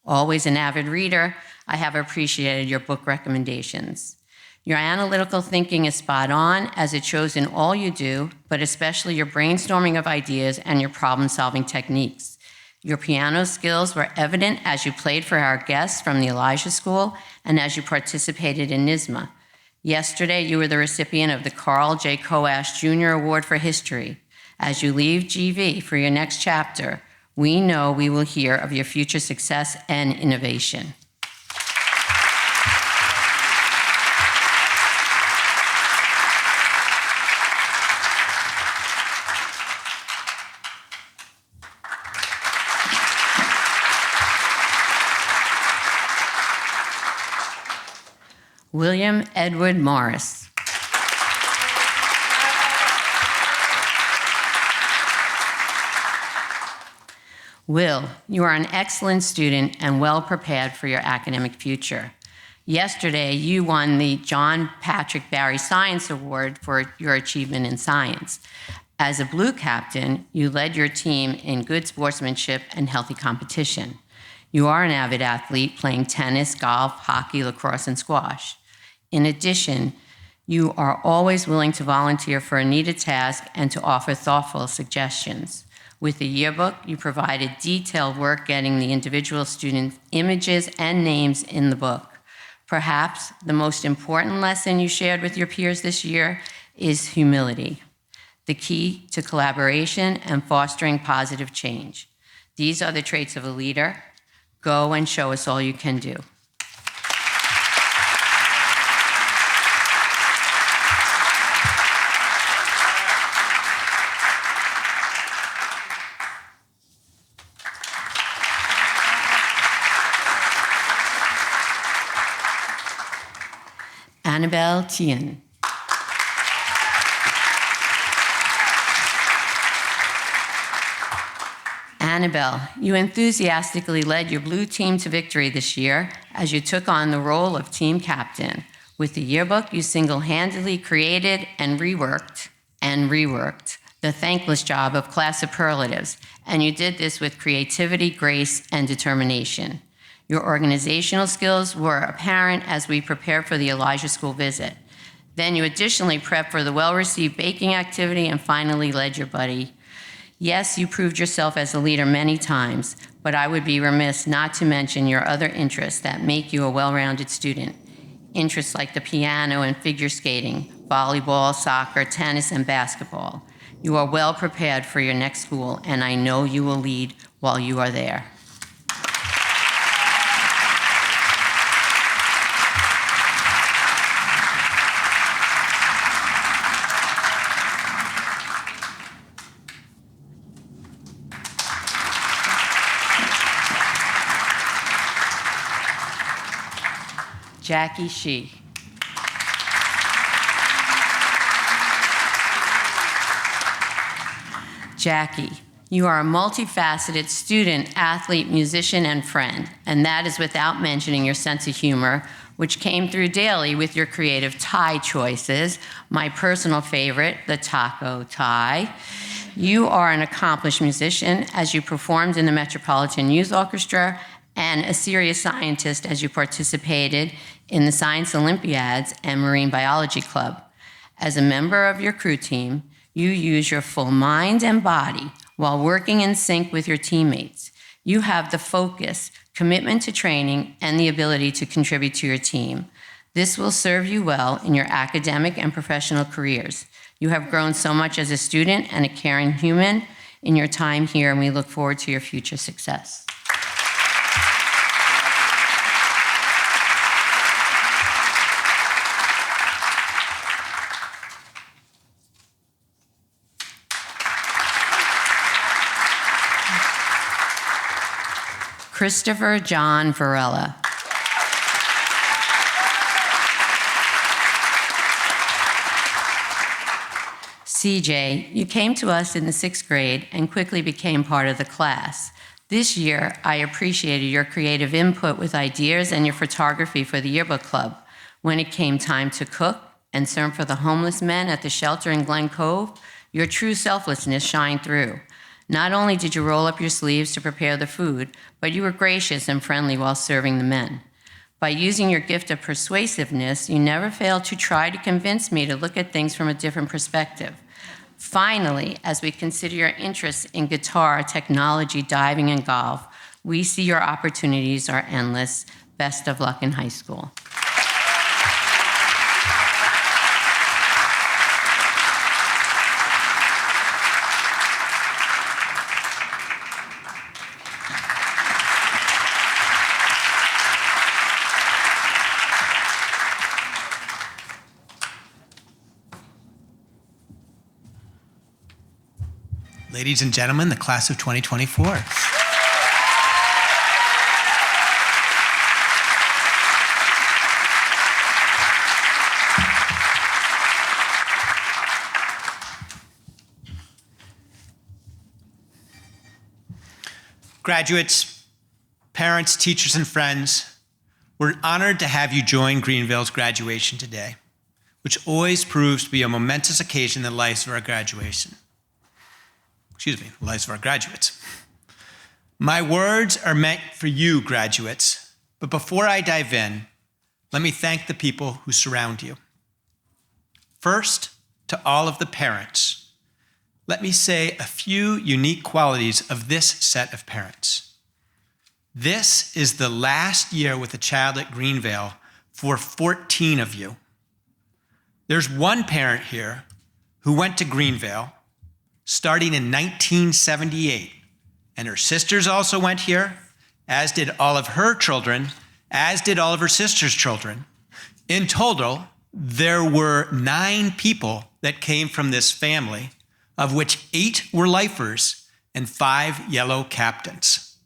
Always an avid reader, I have appreciated your book recommendations. Your analytical thinking is spot on, as it shows in all you do, but especially your brainstorming of ideas and your problem-solving techniques. Your piano skills were evident as you played for our guests from the Elijah School and as you participated in NYSSMA. Yesterday, you were the recipient of the Carl J. Coash Jr. Award for History. As you leave GV for your next chapter, we know we will hear of your future success and innovation. William Edward Morris. Will, you are an excellent student and well prepared for your academic future. Yesterday, you won the John Patrick Barry Science Award for your achievement in science. As a Blue captain, you led your team in good sportsmanship and healthy competition. You are an avid athlete playing tennis, golf, hockey, lacrosse, and squash. In addition, you are always willing to volunteer for a needed task and to offer thoughtful suggestions. With the yearbook, you provided detailed work getting the individual students' images and names in the book. Perhaps the most important lesson you shared with your peers this year is humility, the key to collaboration and fostering positive change. These are the traits of a leader. Go and show us all you can do. Annabelle Tien. Annabelle, you enthusiastically led your blue team to victory this year as you took on the role of team captain. With the yearbook, you single-handedly created and reworked the thankless job of class superlatives, and you did this with creativity, grace, and determination. Your organizational skills were apparent as we prepared for the Elijah School visit. Then you additionally prepped for the well-received baking activity and finally led your buddy. Yes, you proved yourself as a leader many times, but I would be remiss not to mention your other interests that make you a well-rounded student. Interests like the piano and figure skating, volleyball, soccer, tennis, and basketball. You are well prepared for your next school, and I know you will lead while you are there. Jackie Shee. Jackie, you are a multifaceted student, athlete, musician, and friend, and that is without mentioning your sense of humor, which came through daily with your creative tie choices. My personal favorite, the taco tie. You are an accomplished musician as you performed in the Metropolitan Youth Orchestra and a serious scientist as you participated in the Science Olympiads and Marine Biology Club. As a member of your crew team, you use your full mind and body while working in sync with your teammates. You have the focus, commitment to training, and the ability to contribute to your team. This will serve you well in your academic and professional careers. You have grown so much as a student and a caring human in your time here, and we look forward to your future success. Christopher John Varela. CJ, you came to us in the 6th grade and quickly became part of the class. This year, I appreciated your creative input with ideas and your photography for the yearbook club. When it came time to cook and serve for the homeless men at the shelter in Glen Cove, your true selflessness shined through. Not only did you roll up your sleeves to prepare the food, but you were gracious and friendly while serving the men. By using your gift of persuasiveness, you never failed to try to convince me to look at things from a different perspective. Finally, as we consider your interests in guitar, technology, diving, and golf, we see your opportunities are endless. Best of luck in high school. Ladies and gentlemen, the class of 2024. Graduates, parents, teachers, and friends, we're honored to have you join Greenvale's graduation today, which always proves to be a momentous occasion in the lives of our graduates. My words are meant for you, graduates, but before I dive in, let me thank the people who surround you. First, to all of the parents, let me say a few unique qualities of this set of parents. This is the last year with a child at Greenvale for 14 of you. There's one parent here who went to Greenvale starting in 1978, and her sisters also went here, as did all of her children, as did all of her sisters' children. In total, there were 9 people that came from this family, of which 8 were lifers and 5 yellow captains.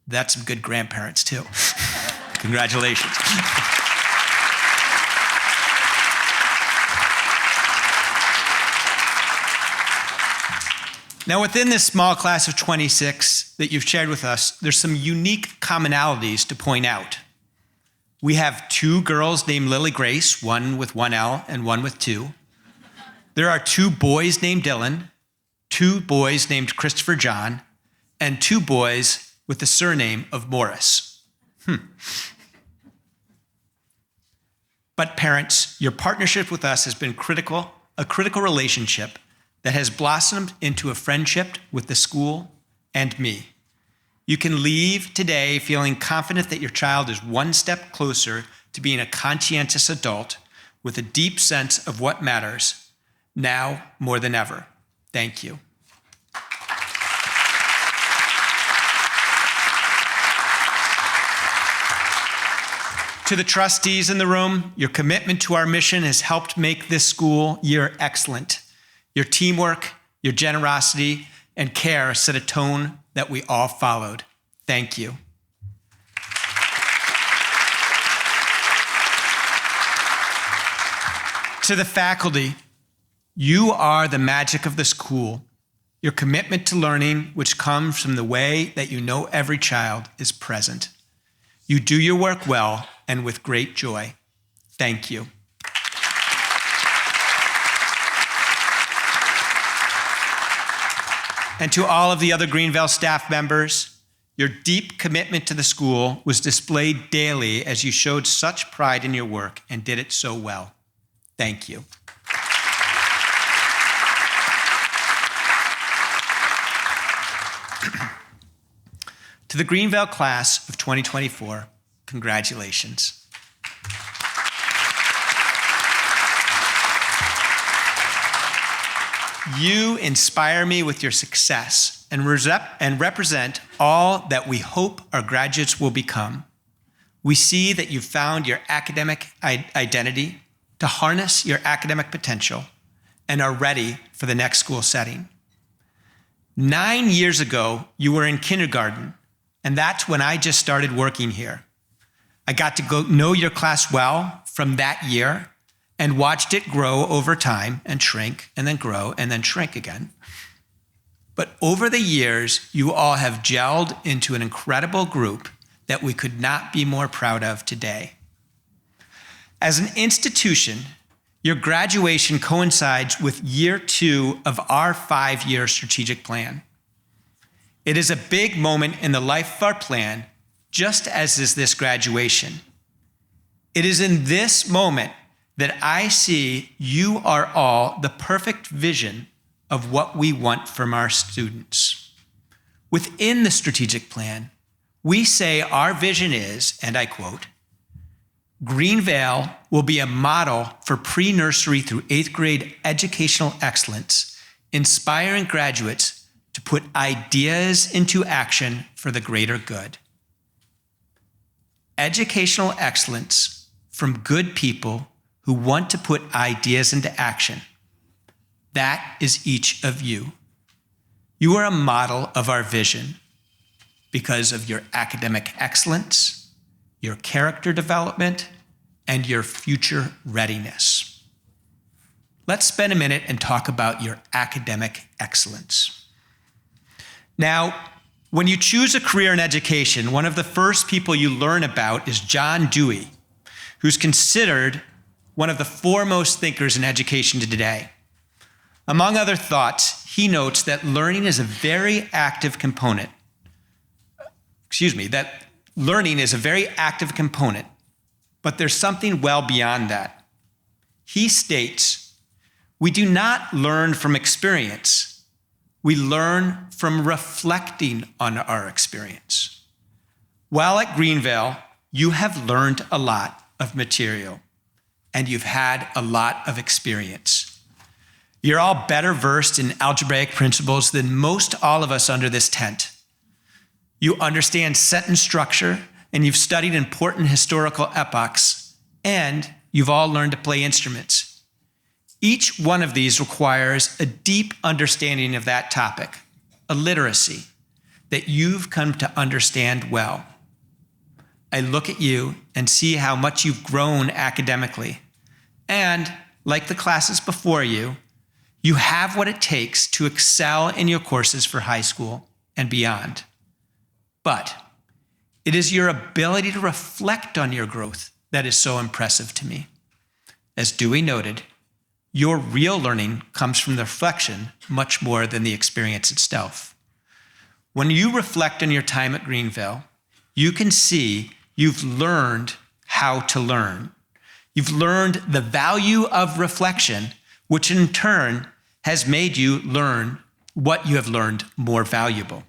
That's some good grandparents, too. Congratulations. Now, within this small class of 26 that you've shared with us, there's some unique commonalities to point out. We have 2 girls named Lily Grace, one with 1 L and one with 2. There are 2 boys named Dylan, 2 boys named Christopher John, and 2 boys with the surname of Morris. But parents, your partnership with us has been a critical relationship that has blossomed into a friendship with the school and me. You can leave today feeling confident that your child is one step closer to being a conscientious adult with a deep sense of what matters, now more than ever. Thank you. To the trustees in the room, your commitment to our mission has helped make this school year excellent. Your teamwork, your generosity, and care set a tone that we all followed. Thank you. To the faculty, you are the magic of the school. Your commitment to learning, which comes from the way that you know every child, is present. You do your work well and with great joy. Thank you. And to all of the other Greenvale staff members, your deep commitment to the school was displayed daily as you showed such pride in your work and did it so well. Thank you. To the Greenvale class of 2024, congratulations. You inspire me with your success and represent all that we hope our graduates will become. We see that you've found your academic identity to harness your academic potential and are ready for the next school setting. 9 years ago, you were in kindergarten, and that's when I just started working here. I got to know your class well from that year and watched it grow over time and shrink and then grow and then shrink again. But over the years, you all have gelled into an incredible group that we could not be more proud of today. As an institution, your graduation coincides with year 2 of our 5-year strategic plan. It is a big moment in the life of our plan, just as is this graduation. It is in this moment that I see you are all the perfect vision of what we want from our students. Within the strategic plan, we say our vision is, and I quote, Greenvale will be a model for pre-nursery through 8th grade educational excellence, inspiring graduates to put ideas into action for the greater good. Educational excellence from good people who want to put ideas into action. That is each of you. You are a model of our vision because of your academic excellence, your character development, and your future readiness. Let's spend a minute and talk about your academic excellence. Now, when you choose a career in education, one of the first people you learn about is John Dewey, who's considered one of the foremost thinkers in education today. Among other thoughts, he notes that learning is a very active component. That learning is a very active component, but there's something well beyond that. He states, we do not learn from experience. We learn from reflecting on our experience. While at Greenvale, you have learned a lot of material, and you've had a lot of experience. You're all better versed in algebraic principles than most all of us under this tent. You understand sentence structure, and you've studied important historical epochs, and you've all learned to play instruments. Each one of these requires a deep understanding of that topic, a literacy that you've come to understand well. I look at you and see how much you've grown academically, and like the classes before you, you have what it takes to excel in your courses for high school and beyond. But it is your ability to reflect on your growth that is so impressive to me. As Dewey noted, your real learning comes from the reflection much more than the experience itself. When you reflect on your time at Greenvale, you can see you've learned how to learn. You've learned the value of reflection, which in turn has made you learn what you have learned more valuable.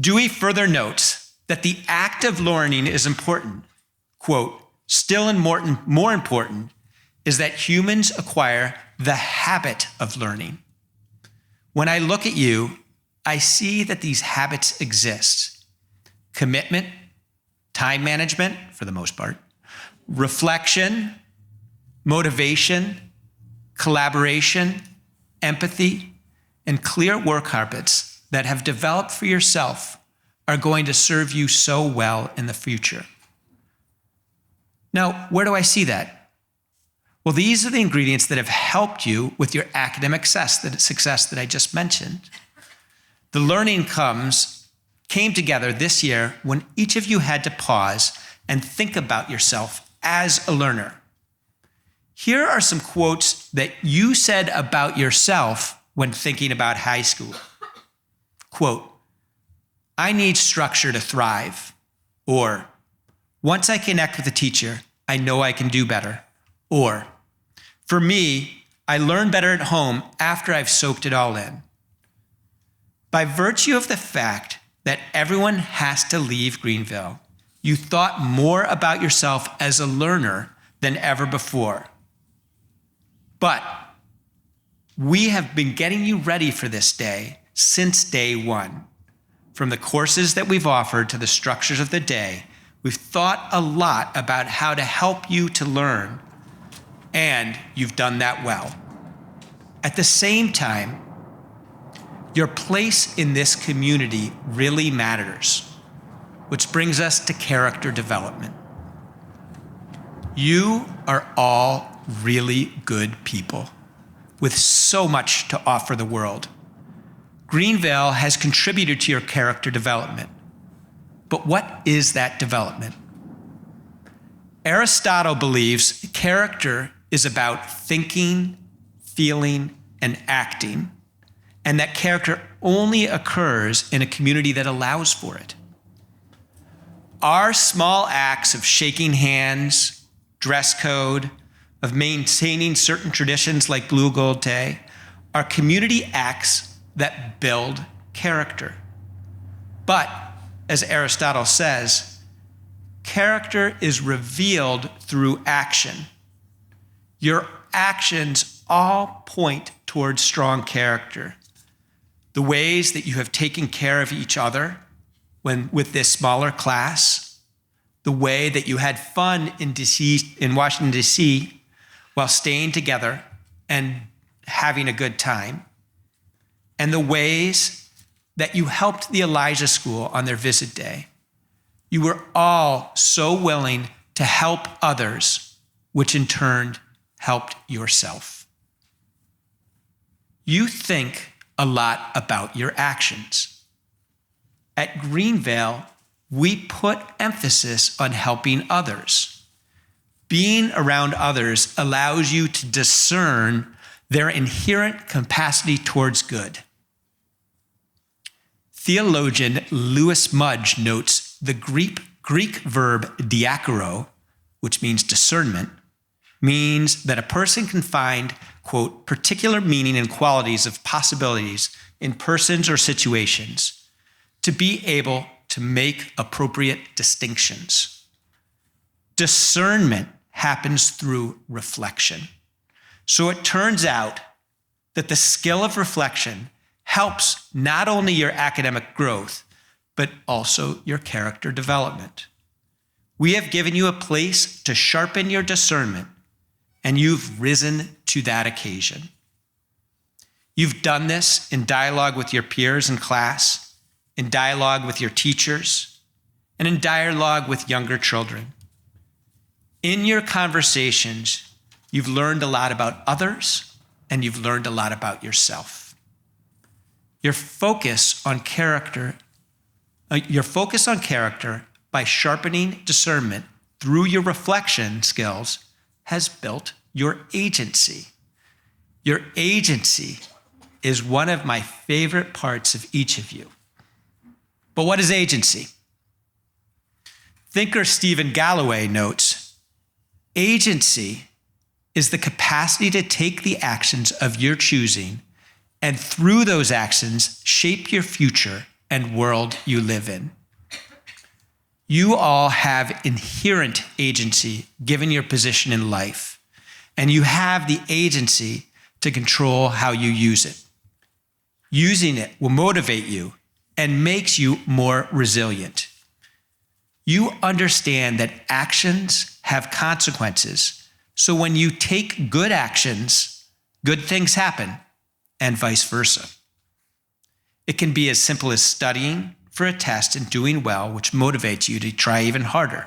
Dewey further notes that the act of learning is important. Quote, still and more important is that humans acquire the habit of learning. When I look at you, I see that these habits exist. Commitment, time management, for the most part, reflection, motivation, collaboration, empathy, and clear work habits that have developed for yourself are going to serve you so well in the future. Now, where do I see that? Well, these are the ingredients that have helped you with your academic success that I just mentioned. The learning came together this year when each of you had to pause and think about yourself as a learner. Here are some quotes that you said about yourself when thinking about high school. Quote, I need structure to thrive. Or, once I connect with a teacher, I know I can do better. Or, for me, I learn better at home after I've soaked it all in. By virtue of the fact that everyone has to leave Greenvale, you thought more about yourself as a learner than ever before. But we have been getting you ready for this day since day one. From the courses that we've offered to the structures of the day, we've thought a lot about how to help you to learn, and you've done that well. At the same time, your place in this community really matters, which brings us to character development. You are all really good people with so much to offer the world. Greenvale has contributed to your character development. But what is that development? Aristotle believes character is about thinking, feeling, and acting, and that character only occurs in a community that allows for it. Our small acts of shaking hands, dress code, of maintaining certain traditions like Blue Gold Day, are community acts that build character. But, as Aristotle says, character is revealed through action. Your actions all point towards strong character. The ways that you have taken care of each other with this smaller class, the way that you had fun in Washington, D.C., while staying together and having a good time, and the ways that you helped the Elijah School on their visit day. You were all so willing to help others, which in turn helped yourself. You think a lot about your actions. At Greenvale, we put emphasis on helping others. Being around others allows you to discern their inherent capacity towards good. Theologian Lewis Mudge notes the Greek verb diakaro, which means discernment, means that a person can find, quote, particular meaning and qualities of possibilities in persons or situations to be able to make appropriate distinctions. Discernment happens through reflection. So it turns out that the skill of reflection helps not only your academic growth, but also your character development. We have given you a place to sharpen your discernment, and you've risen to that occasion. You've done this in dialogue with your peers in class, in dialogue with your teachers, and in dialogue with younger children. In your conversations, you've learned a lot about others, and you've learned a lot about yourself. Your focus on character by sharpening discernment through your reflection skills has built your agency. Your agency is one of my favorite parts of each of you. But what is agency? Thinker Stephen Galloway notes, agency is the capacity to take the actions of your choosing and through those actions shape your future and world you live in. You all have inherent agency given your position in life, and you have the agency to control how you use it. Using it will motivate you and makes you more resilient. You understand that actions have consequences, so when you take good actions, good things happen, and vice versa. It can be as simple as studying for a test and doing well, which motivates you to try even harder.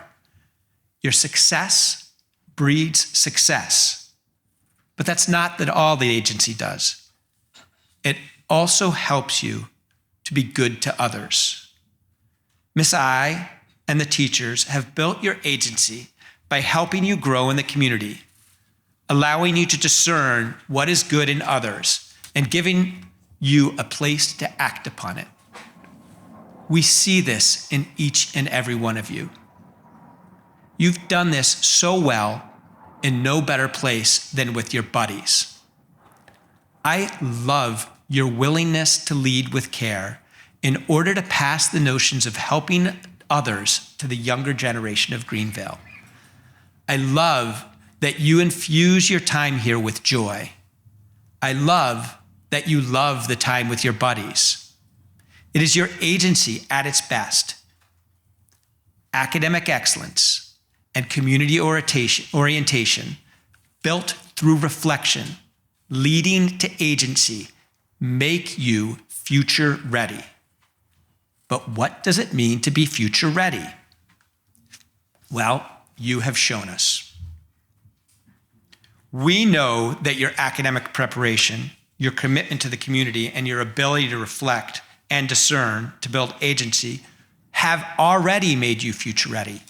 Your success breeds success. But that's not that all the agency does. It also helps you to be good to others. Miss I and the teachers have built your agency by helping you grow in the community, allowing you to discern what is good in others, and giving you a place to act upon it. We see this in each and every one of you. You've done this so well in no better place than with your buddies. I love your willingness to lead with care in order to pass the notions of helping others to the younger generation of Greenvale. I love that you infuse your time here with joy. I love that you love the time with your buddies. It is your agency at its best. Academic excellence and community orientation built through reflection, leading to agency, make you future ready. But what does it mean to be future ready? Well, you have shown us. We know that your academic preparation, your commitment to the community, and your ability to reflect and discern to build agency have already made you future ready.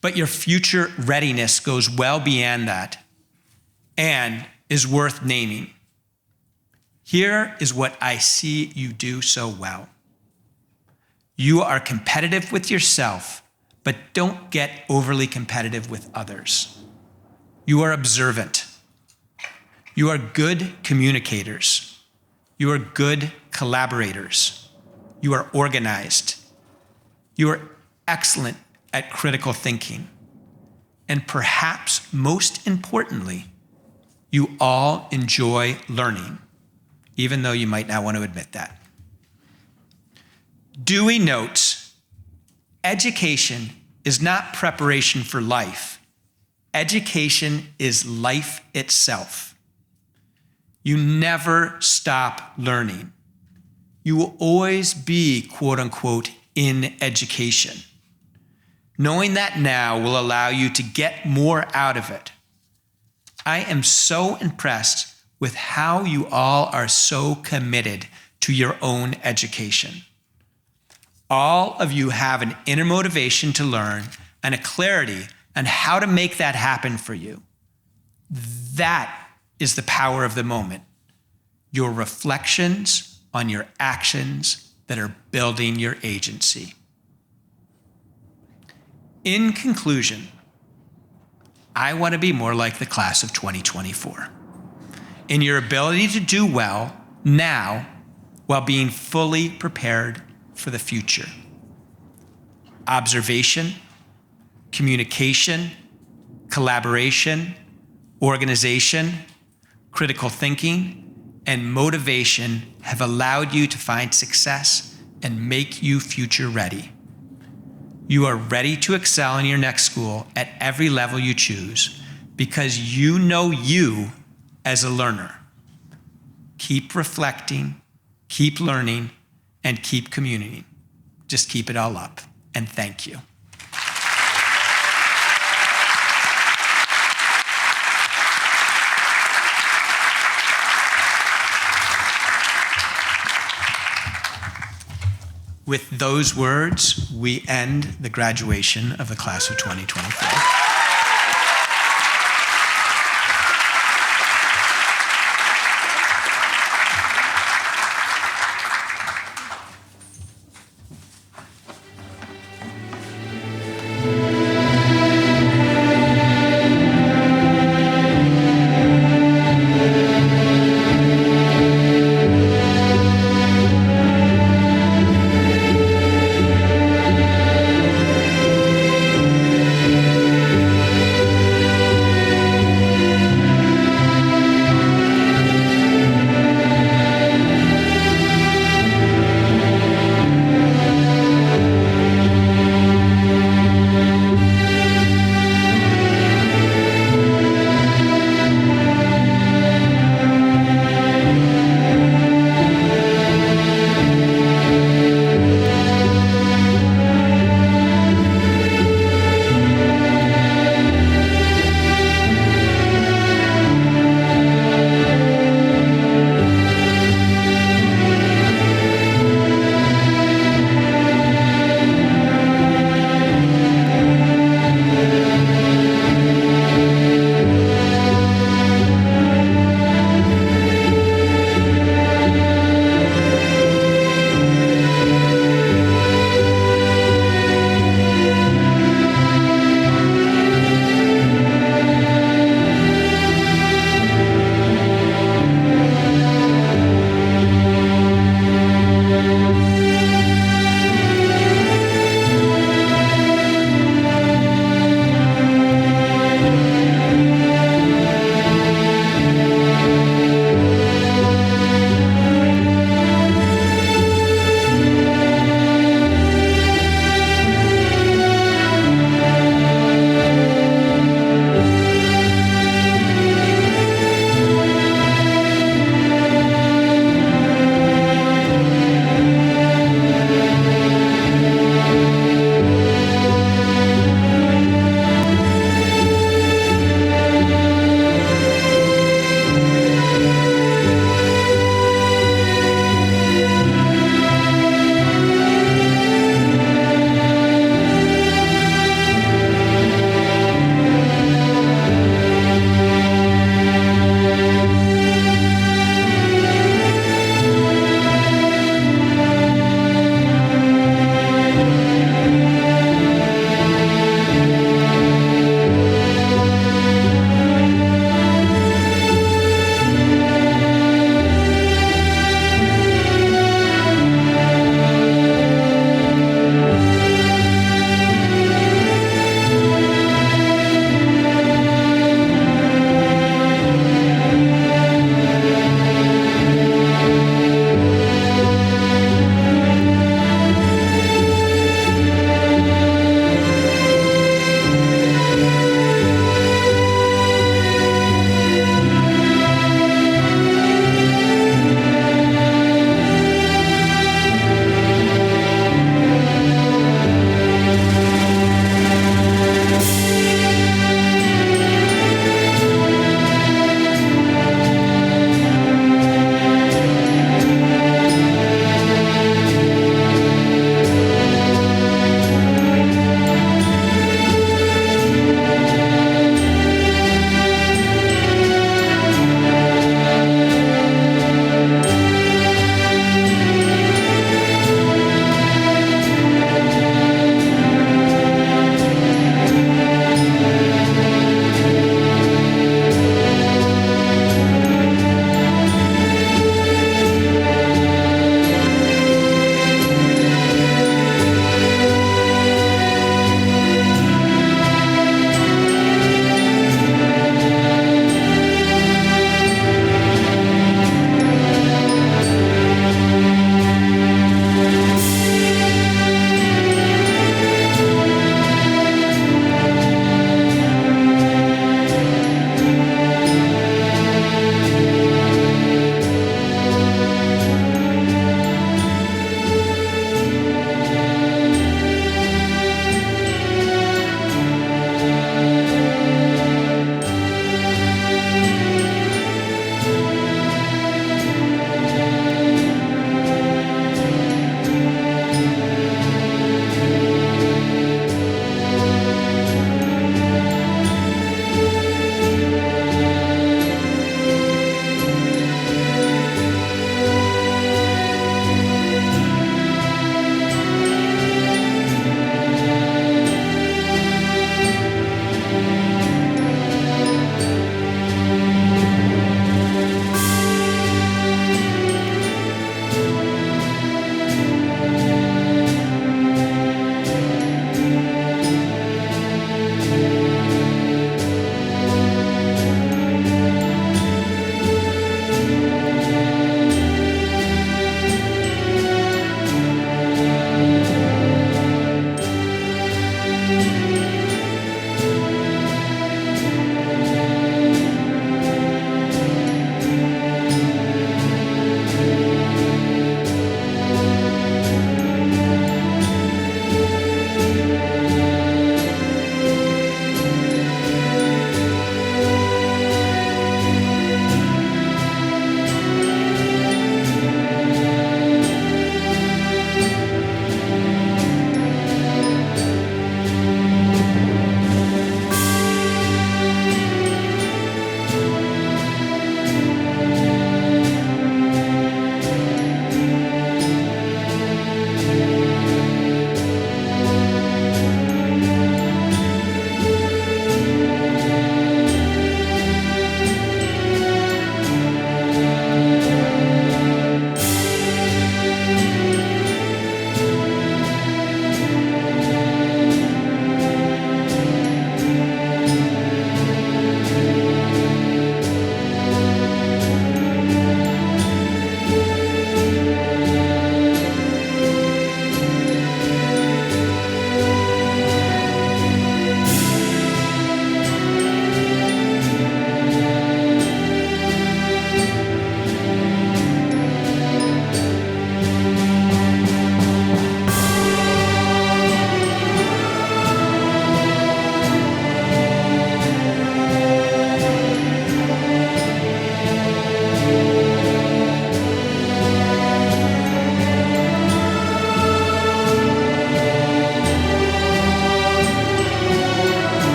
But your future readiness goes well beyond that and is worth naming. Here is what I see you do so well. You are competitive with yourself, but don't get overly competitive with others. You are observant. You are good communicators. You are good collaborators. You are organized. You are excellent at critical thinking. And perhaps most importantly, you all enjoy learning, even though you might not want to admit that. Dewey notes, education is not preparation for life. Education is life itself. You never stop learning. You will always be, quote unquote, in education. Knowing that now will allow you to get more out of it. I am so impressed with how you all are so committed to your own education. All of you have an inner motivation to learn and a clarity on how to make that happen for you. That is the power of the moment. Your reflections on your actions that are building your agency. In conclusion, I want to be more like the class of 2024 in your ability to do well now while being fully prepared for the future. Observation, communication, collaboration, organization, critical thinking, and motivation have allowed you to find success and make you future ready. You are ready to excel in your next school at every level you choose because you know you as a learner. Keep reflecting, keep learning, and keep communicating. Just keep it all up. And thank you. With those words, we end the graduation of the class of 2024.